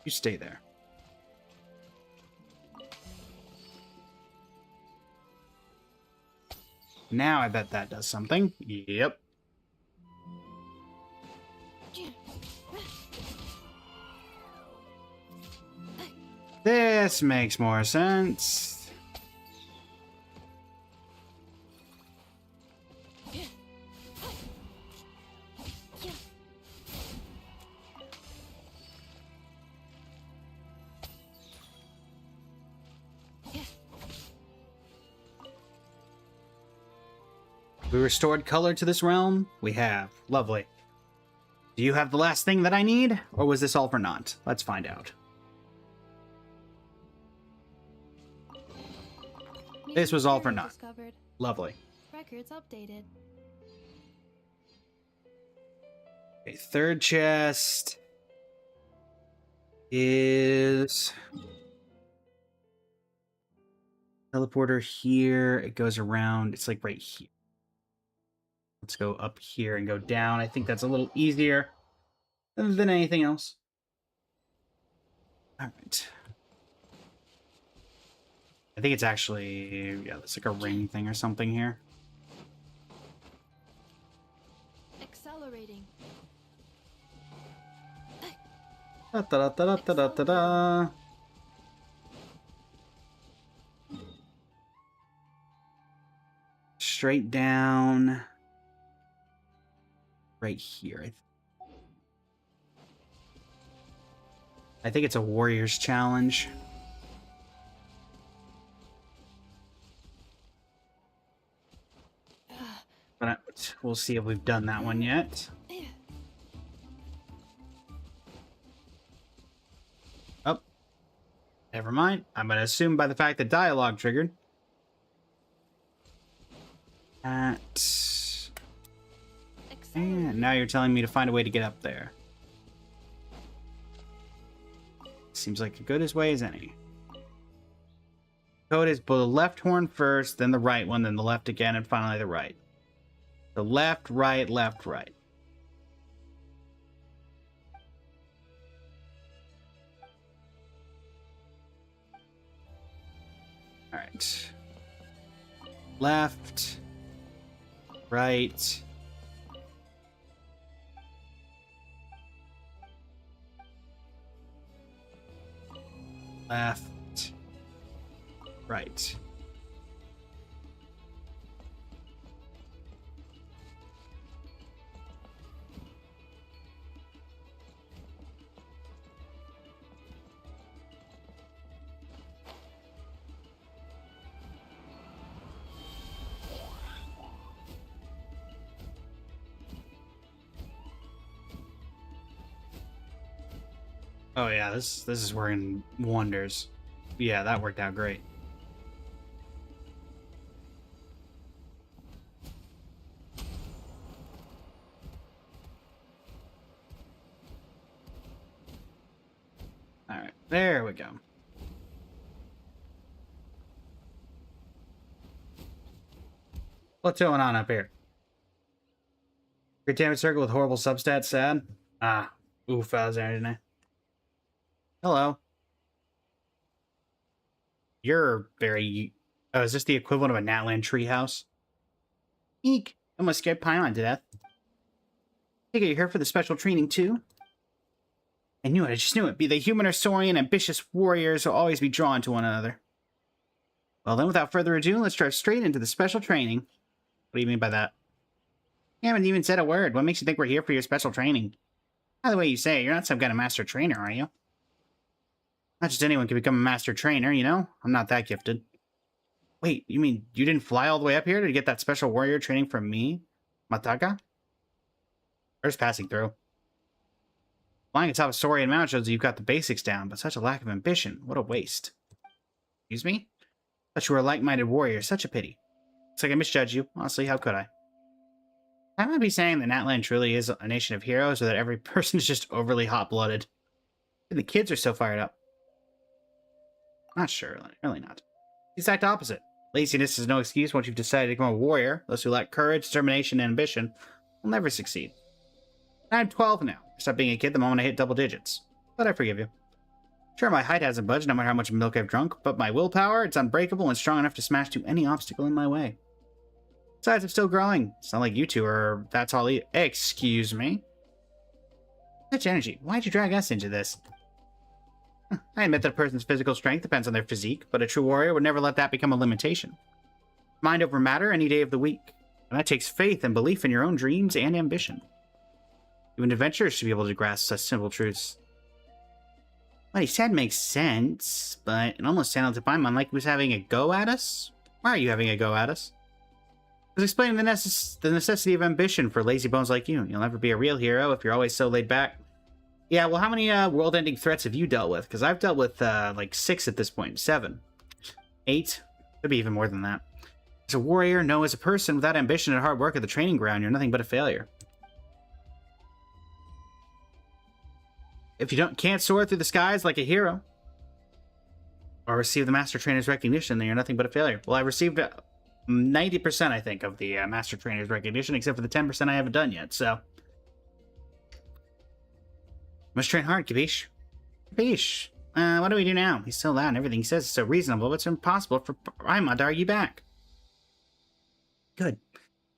You stay there. Now I bet that does something. Yep. This makes more sense. We restored color to this realm? We have. Lovely. Do you have the last thing that I need? Or was this all for naught? Let's find out. This was all for naught. Discovered. Lovely. Records updated. Okay, third chest is teleporter here. It goes around. It's like right here. Let's go up here and go down. I think that's a little easier than anything else. All right. I think it's actually, yeah, it's like a ring thing or something here. Accelerating. Da, da, da, da, da, da, da, da. Straight down. Right here. I think it's a warrior's challenge. But we'll see if we've done that one yet. Oh. Never mind. I'm going to assume by the fact that dialogue triggered. And now you're telling me to find a way to get up there. Seems like a good as way as any. Code is the left horn first, then the right one, then the left again, and finally the right. The left, right, left, right. All right. Left, right. Left, right. Oh yeah, this is working wonders. Yeah, that worked out great. All right, there we go. What's going on up here? Great damage circle with horrible substats, sad. Ah, oof, I was there, didn't I? Hello. You're very... Oh, is this the equivalent of a Natland treehouse? Eek! Almost scared Paimon to death. Take it you're here for the special training, too? I knew it, I just knew it. Be they human or saurian, ambitious warriors will always be drawn to one another. Well then, without further ado, let's drive straight into the special training. What do you mean by that? You haven't even said a word. What makes you think we're here for your special training? By the way you say, you're not some kind of master trainer, are you? Not just anyone can become a master trainer, you know? I'm not that gifted. Wait, you mean you didn't fly all the way up here to get that special warrior training from me? Mataga? Or just passing through? Flying atop a Saurian Mount shows that you've got the basics down, but such a lack of ambition. What a waste. Excuse me? Thought you were a like-minded warrior. Such a pity. Looks like I misjudged you. Honestly, how could I? I might be saying that Natland truly is a nation of heroes, or that every person is just overly hot-blooded. The kids are so fired up. Not sure. Really not. The exact opposite. Laziness is no excuse once you've decided to become a warrior. Those who lack courage, determination, and ambition will never succeed. I'm 12 now. I stopped being a kid the moment I hit double digits. But I forgive you. Sure, my height hasn't budged no matter how much milk I've drunk, but my willpower, it's unbreakable and strong enough to smash through any obstacle in my way. Besides, I'm still growing. It's not like you two are that's all excuse me? Such energy. Why'd you drag us into this? I admit that a person's physical strength depends on their physique, but a true warrior would never let that become a limitation. Mind over matter any day of the week. And that takes faith and belief in your own dreams and ambition. Even adventurers should be able to grasp such simple truths. What he said makes sense, but it almost sounded to my mind like he was having a go at us. Why are you having a go at us? He was explaining the necessity of ambition for lazy bones like you. You'll never be a real hero if you're always so laid back. Yeah, well, how many world-ending threats have you dealt with? Because I've dealt with, like, 6 at this point. 7. 8. Could be even more than that. As a warrior, no, as a person, without ambition and hard work at the training ground, you're nothing but a failure. If you can't soar through the skies like a hero, or receive the Master Trainer's recognition, then you're nothing but a failure. Well, I received 90%, I think, of the Master Trainer's recognition, except for the 10% I haven't done yet, so... Must train hard, Kabish. Kabish, what do we do now? He's so loud and everything he says is so reasonable, but it's impossible for Paimon to argue back. Good.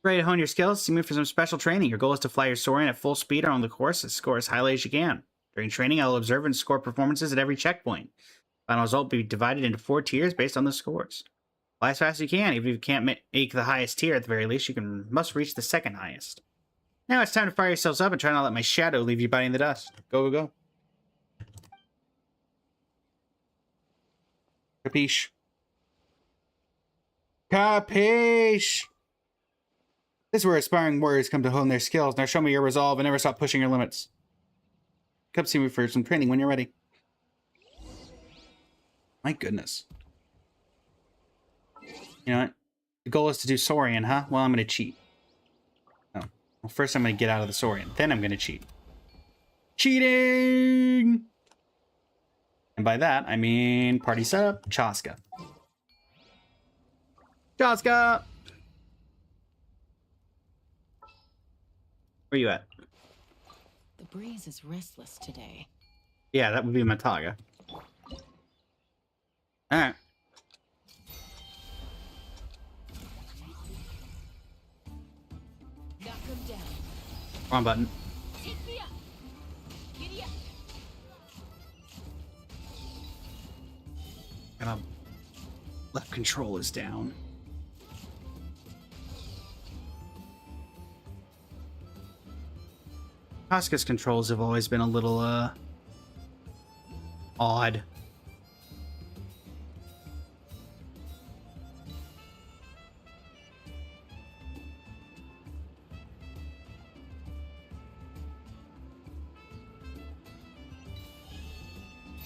Ready to hone your skills? See me for some special training. Your goal is to fly your Saurian at full speed on the course and score as highly as you can. During training, I'll observe and score performances at every checkpoint. Final result will be divided into 4 tiers based on the scores. Fly as fast as you can. Even if you can't make the highest tier, at the very least, you must reach the second highest. Now it's time to fire yourselves up and try not to let my shadow leave you biting the dust. Go, go, go. Capiche. Capiche! This is where aspiring warriors come to hone their skills. Now show me your resolve and never stop pushing your limits. Come see me for some training when you're ready. My goodness. You know what? The goal is to do Saurian, huh? Well, I'm going to cheat. Oh. Well, first I'm going to get out of the Saurian. Then I'm going to cheat. Cheating! And by that, I mean party setup, Chaska. Chaska! Where you at? The breeze is restless today. Yeah, that would be Mataga. Alright. Knock him down. Wrong button. Take me up. Giddy up. Left control is down. Casca's controls have always been a little, odd.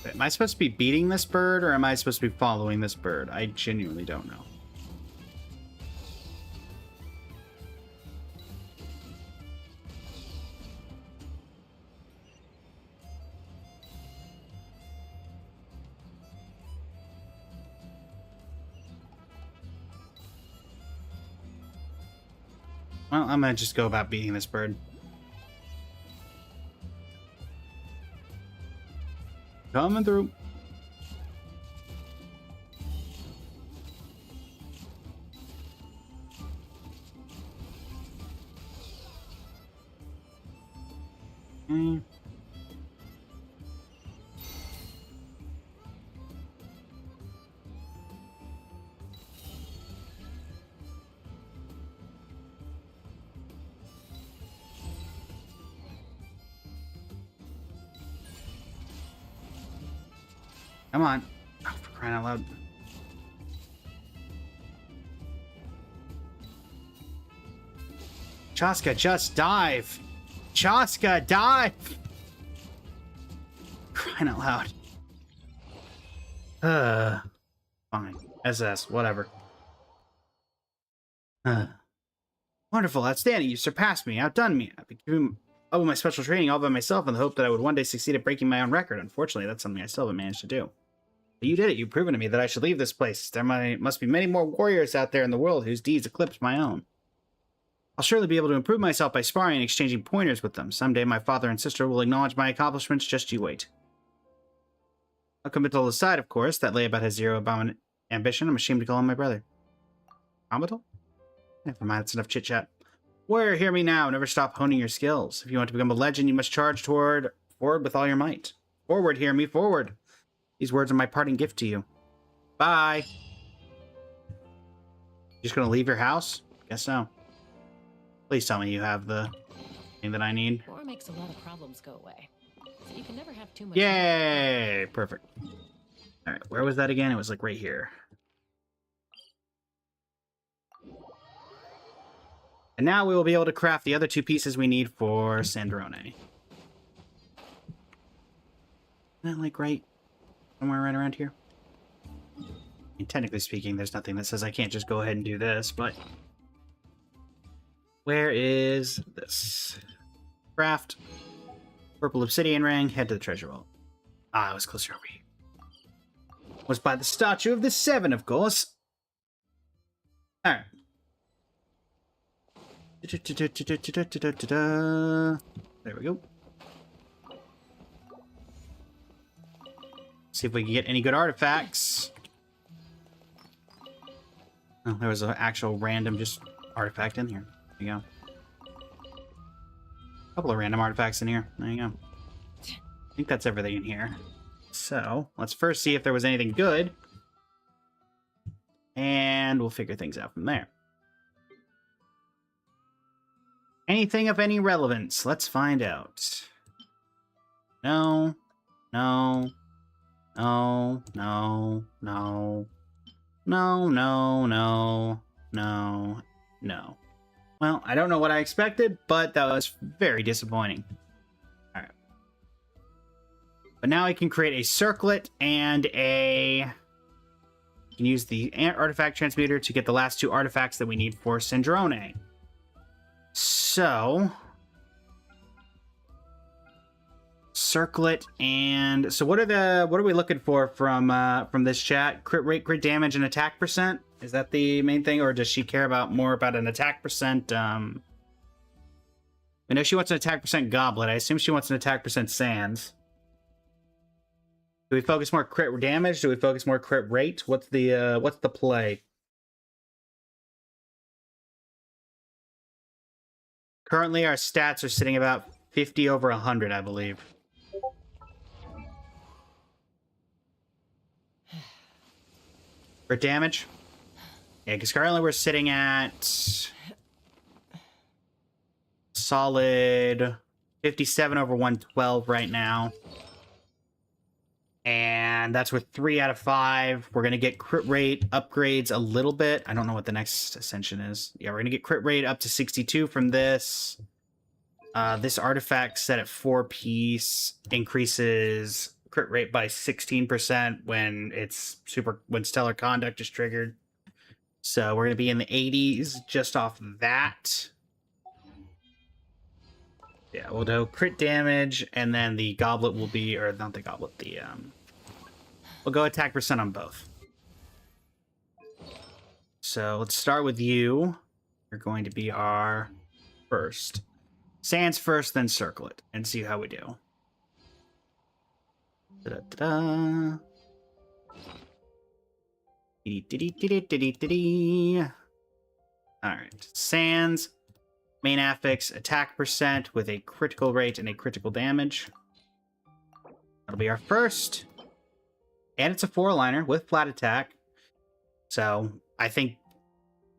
Am I supposed to be beating this bird, or am I supposed to be following this bird? I genuinely don't know. Well, I'm gonna just go about beating this bird. Coming through. Come on. Oh, for crying out loud. Chaska, just dive. Chaska, dive. Crying out loud. Fine. SS, whatever. Wonderful, outstanding. You surpassed me, outdone me. I've been giving all my special training all by myself in the hope that I would one day succeed at breaking my own record. Unfortunately, that's something I still haven't managed to do. But you did it. You've proven to me that I should leave this place. There must be many more warriors out there in the world whose deeds eclipse my own. I'll surely be able to improve myself by sparring and exchanging pointers with them. Someday my father and sister will acknowledge my accomplishments. Just you wait. Akumatil aside, of course, that lay about his zero ambition. I'm ashamed to call him my brother. Akumatil? Never mind, that's enough chit-chat. Warrior, hear me now. Never stop honing your skills. If you want to become a legend, you must charge forward with all your might. Forward, hear me, forward. These words are my parting gift to you. Bye. Just gonna leave your house? Guess so. Please tell me you have the thing that I need. War makes a lot of problems go away. So you can never have too much. Yay! Perfect. Alright, where was that again? It was like right here. And now we will be able to craft the other two pieces we need for Sandrone. Isn't that like right somewhere right around here? I mean, technically speaking, there's nothing that says I can't just go ahead and do this, but... Where is this? Craft. Purple obsidian ring. Head to the treasure vault. Ah, it was closer over here. Was by the statue of the Seven, of course. Alright. There we go. See if we can get any good artifacts. Oh, there was an actual random just artifact in here. There you go. A couple of random artifacts in here. There you go. I think that's everything in here. So, let's first see if there was anything good. And we'll figure things out from there. Anything of any relevance? Let's find out. No. No. No. No. No. No. No. No. No. No. Well, I don't know what I expected, but that was very disappointing. Alright. But now I can create a circlet and a... I can use the artifact transmuter to get the last two artifacts that we need for Sandrone. So... Circlet and... So what are we looking for from this chat? Crit rate, crit damage, and attack percent? Is that the main thing, or does she care about more about an attack percent? I know she wants an attack percent goblet. I assume she wants an attack percent sands. Do we focus more crit damage? Do we focus more crit rate? What's the play? Currently, our stats are sitting about 50 over 100, I believe. Crit damage? Yeah, because currently we're sitting at solid 57 over 112 right now. And that's with 3 out of 5. We're going to get crit rate upgrades a little bit. I don't know what the next ascension is. Yeah, we're going to get crit rate up to 62 from this. This artifact set at 4-piece increases crit rate by 16% when Stellar Conduct is triggered. So we're going to be in the 80s just off that. Yeah, we'll do crit damage, and then the goblet will be, or not the goblet, we'll go attack percent on both. So let's start with you. You're going to be our first. Sands first, then circlet, and see how we do. Da-da-da-da. Alright, Sands, main affix, attack percent with a critical rate and a critical damage. That'll be our first. And it's a 4-liner with flat attack. So, I think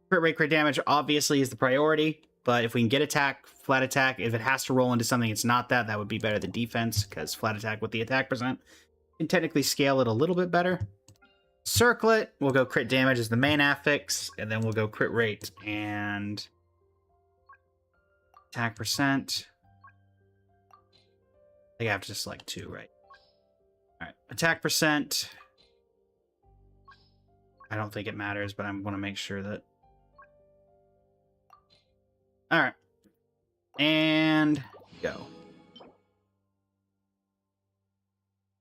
crit rate, crit damage obviously is the priority, but if we can get attack, flat attack, if it has to roll into something it's not that would be better than defense, because flat attack with the attack percent can technically scale it a little bit better. Circlet, we'll go crit damage as the main affix, and then we'll go crit rate and attack percent. I think I have to just select 2, right? Alright, attack percent. I don't think it matters, but I want to make sure that... Alright. And go.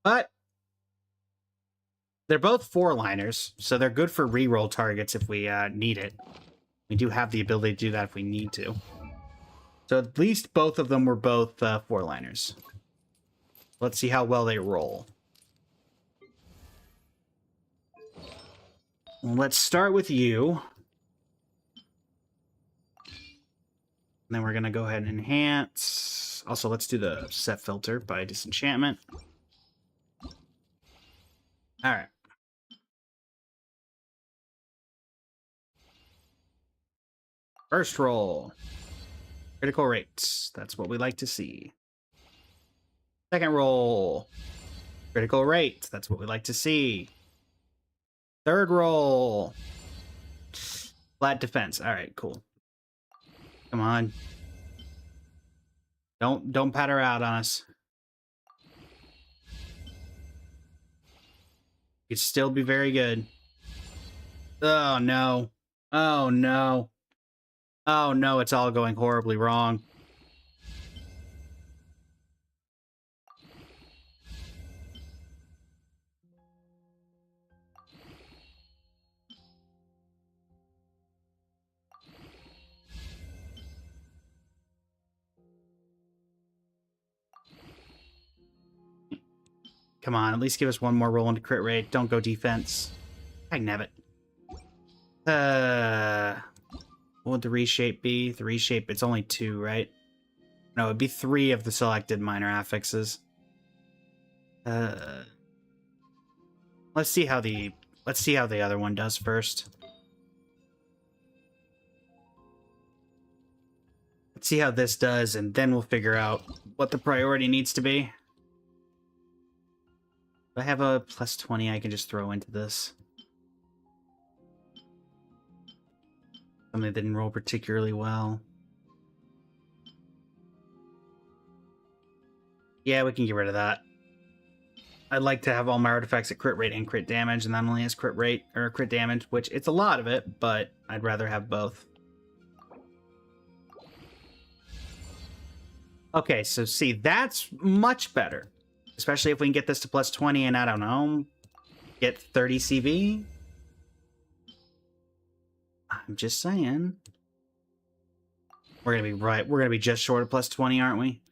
But they're both 4-liners, so they're good for reroll targets if we need it. We do have the ability to do that if we need to. So at least both of them were both 4-liners. Let's see how well they roll. Let's start with you. And then we're going to go ahead and enhance. Also, let's do the set filter by disenchantment. All right. First roll. Critical rates. That's what we like to see. Second roll. Critical rate. That's what we like to see. Third roll. Flat defense. All right, cool. Come on. Don't pat her out on us. Could still be very good. Oh no. Oh no. Oh no, it's all going horribly wrong. Come on, at least give us one more roll into crit rate. Don't go defense. Dagnabbit. What would the reshape be? The reshape, it's only 2, right? No, it'd be 3 of the selected minor affixes. Let's see how the other one does first. Let's see how this does, and then we'll figure out what the priority needs to be. If I have a plus 20, I can just throw into this. Something that didn't roll particularly well. Yeah, we can get rid of that. I'd like to have all my artifacts at crit rate and crit damage, and that only has crit rate, or crit damage, which it's a lot of it, but I'd rather have both. Okay, so see, that's much better. Especially if we can get this to plus 20 and, I don't know, get 30 CV. I'm just saying. We're gonna be right. We're gonna be just short of plus 20, aren't we?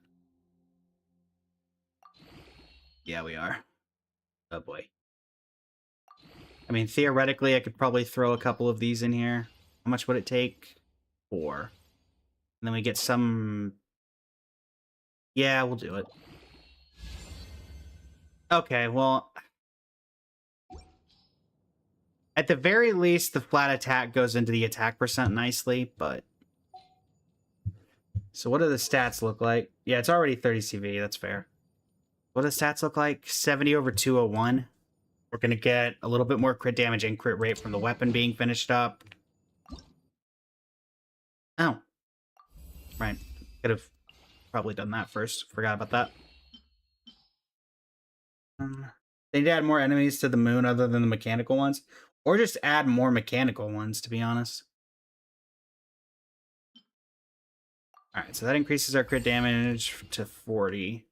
Yeah, we are. Oh boy. I mean, theoretically, I could probably throw a couple of these in here. How much would it take? 4. And then we get some... Yeah, we'll do it. Okay, well... At the very least, the flat attack goes into the attack percent nicely, but... So what do the stats look like? Yeah, it's already 30 CV, that's fair. What do the stats look like? 70 over 201. We're going to get a little bit more crit damage and crit rate from the weapon being finished up. Oh. Right. Could have probably done that first. Forgot about that. They need to add more enemies to the moon other than the mechanical ones. Or just add more mechanical ones, to be honest. Alright, so that increases our crit damage to 40.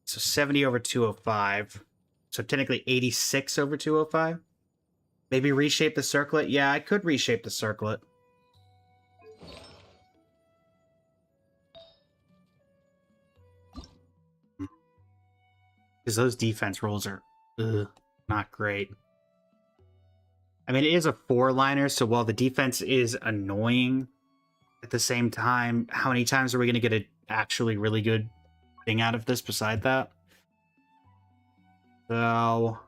So 70 over 205. So technically 86 over 205. Maybe reshape the circlet? Yeah, I could reshape the circlet. Because those defense rolls are not great. I mean, it is a 4-liner, so while the defense is annoying, at the same time, how many times are we going to get an actually really good thing out of this beside that? So,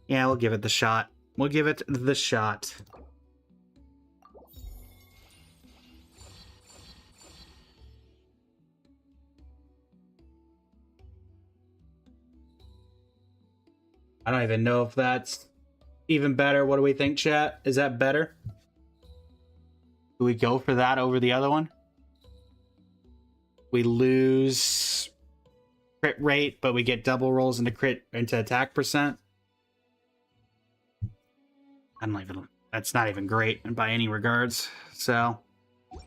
yeah, we'll give it the shot. We'll give it the shot. I don't even know if that's even better. What do we think, chat? Is that better? Do we go for that over the other one? We lose crit rate, but we get double rolls into attack percent. I don't even. That's not even great by any regards. So, all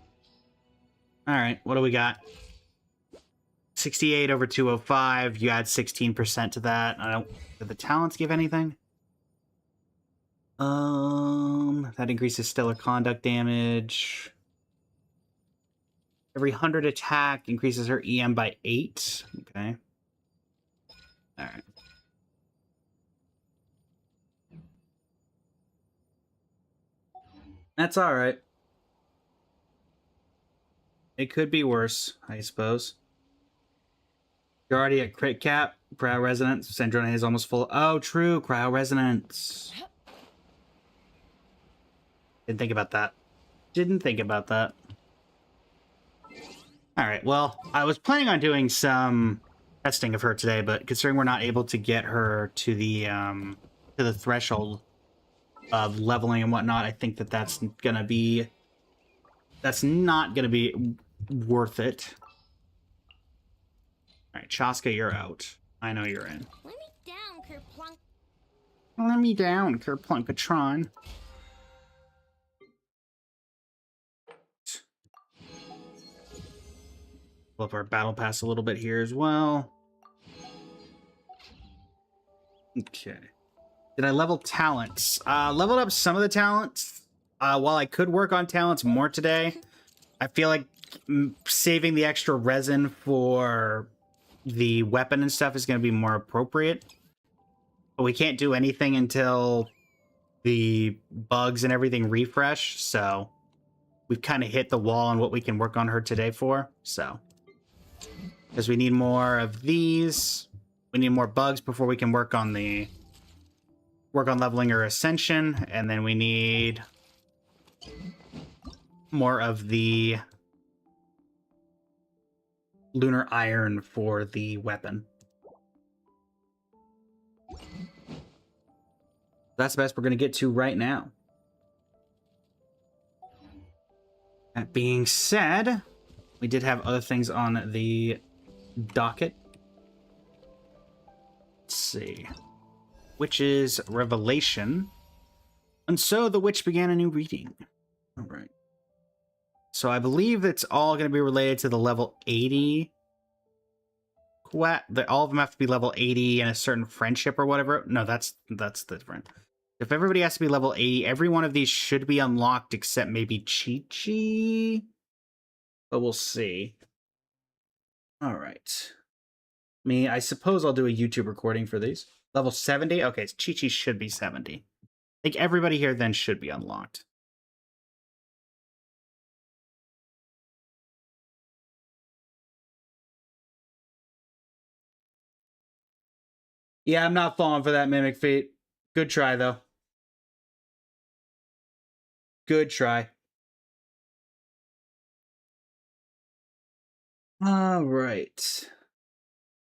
right, what do we got? 68 over 205. You add 16% to that. I don't. Did the talents give anything? That increases stellar conduct damage. Every 100 attack increases her EM by 8. Okay. All right. That's all right. It could be worse, I suppose. You're already at crit cap. Cryo resonance. Sandrone is almost full. Oh, true. Cryo resonance. Didn't think about that. Didn't think about that. All right. Well, I was planning on doing some testing of her today, but considering we're not able to get her to the threshold of leveling and whatnot, I think that that's not gonna be worth it. All right, Chaska, you're out. I know you're in. Let me down, Kerplunk. Let me down, Kerplunkatron. Pull up our battle pass a little bit here as well. Okay. Did I level talents? Leveled up some of the talents. While I could work on talents more today, I feel like saving the extra resin for the weapon and stuff is going to be more appropriate. But we can't do anything until the bugs and everything refresh, so we've kind of hit the wall on what we can work on her today for. So, because we need more of these, we need more bugs before we can work on leveling her ascension, and then we need more of the lunar iron for the weapon. That's the best we're going to get to right now. That being said, we did have other things on the docket. Let's see. Witch's Revelation. And so the witch began a new reading. All right. So I believe it's all going to be related to the level 80. All of them have to be level 80 and a certain friendship or whatever. No, that's different. If everybody has to be level 80, every one of these should be unlocked except maybe Chi-Chi. But we'll see. All right. I suppose I'll do a YouTube recording for these. Level 70? Okay, so Chi-Chi should be 70. I think everybody here then should be unlocked. Yeah, I'm not falling for that mimic feat. Good try, though. Good try. All right.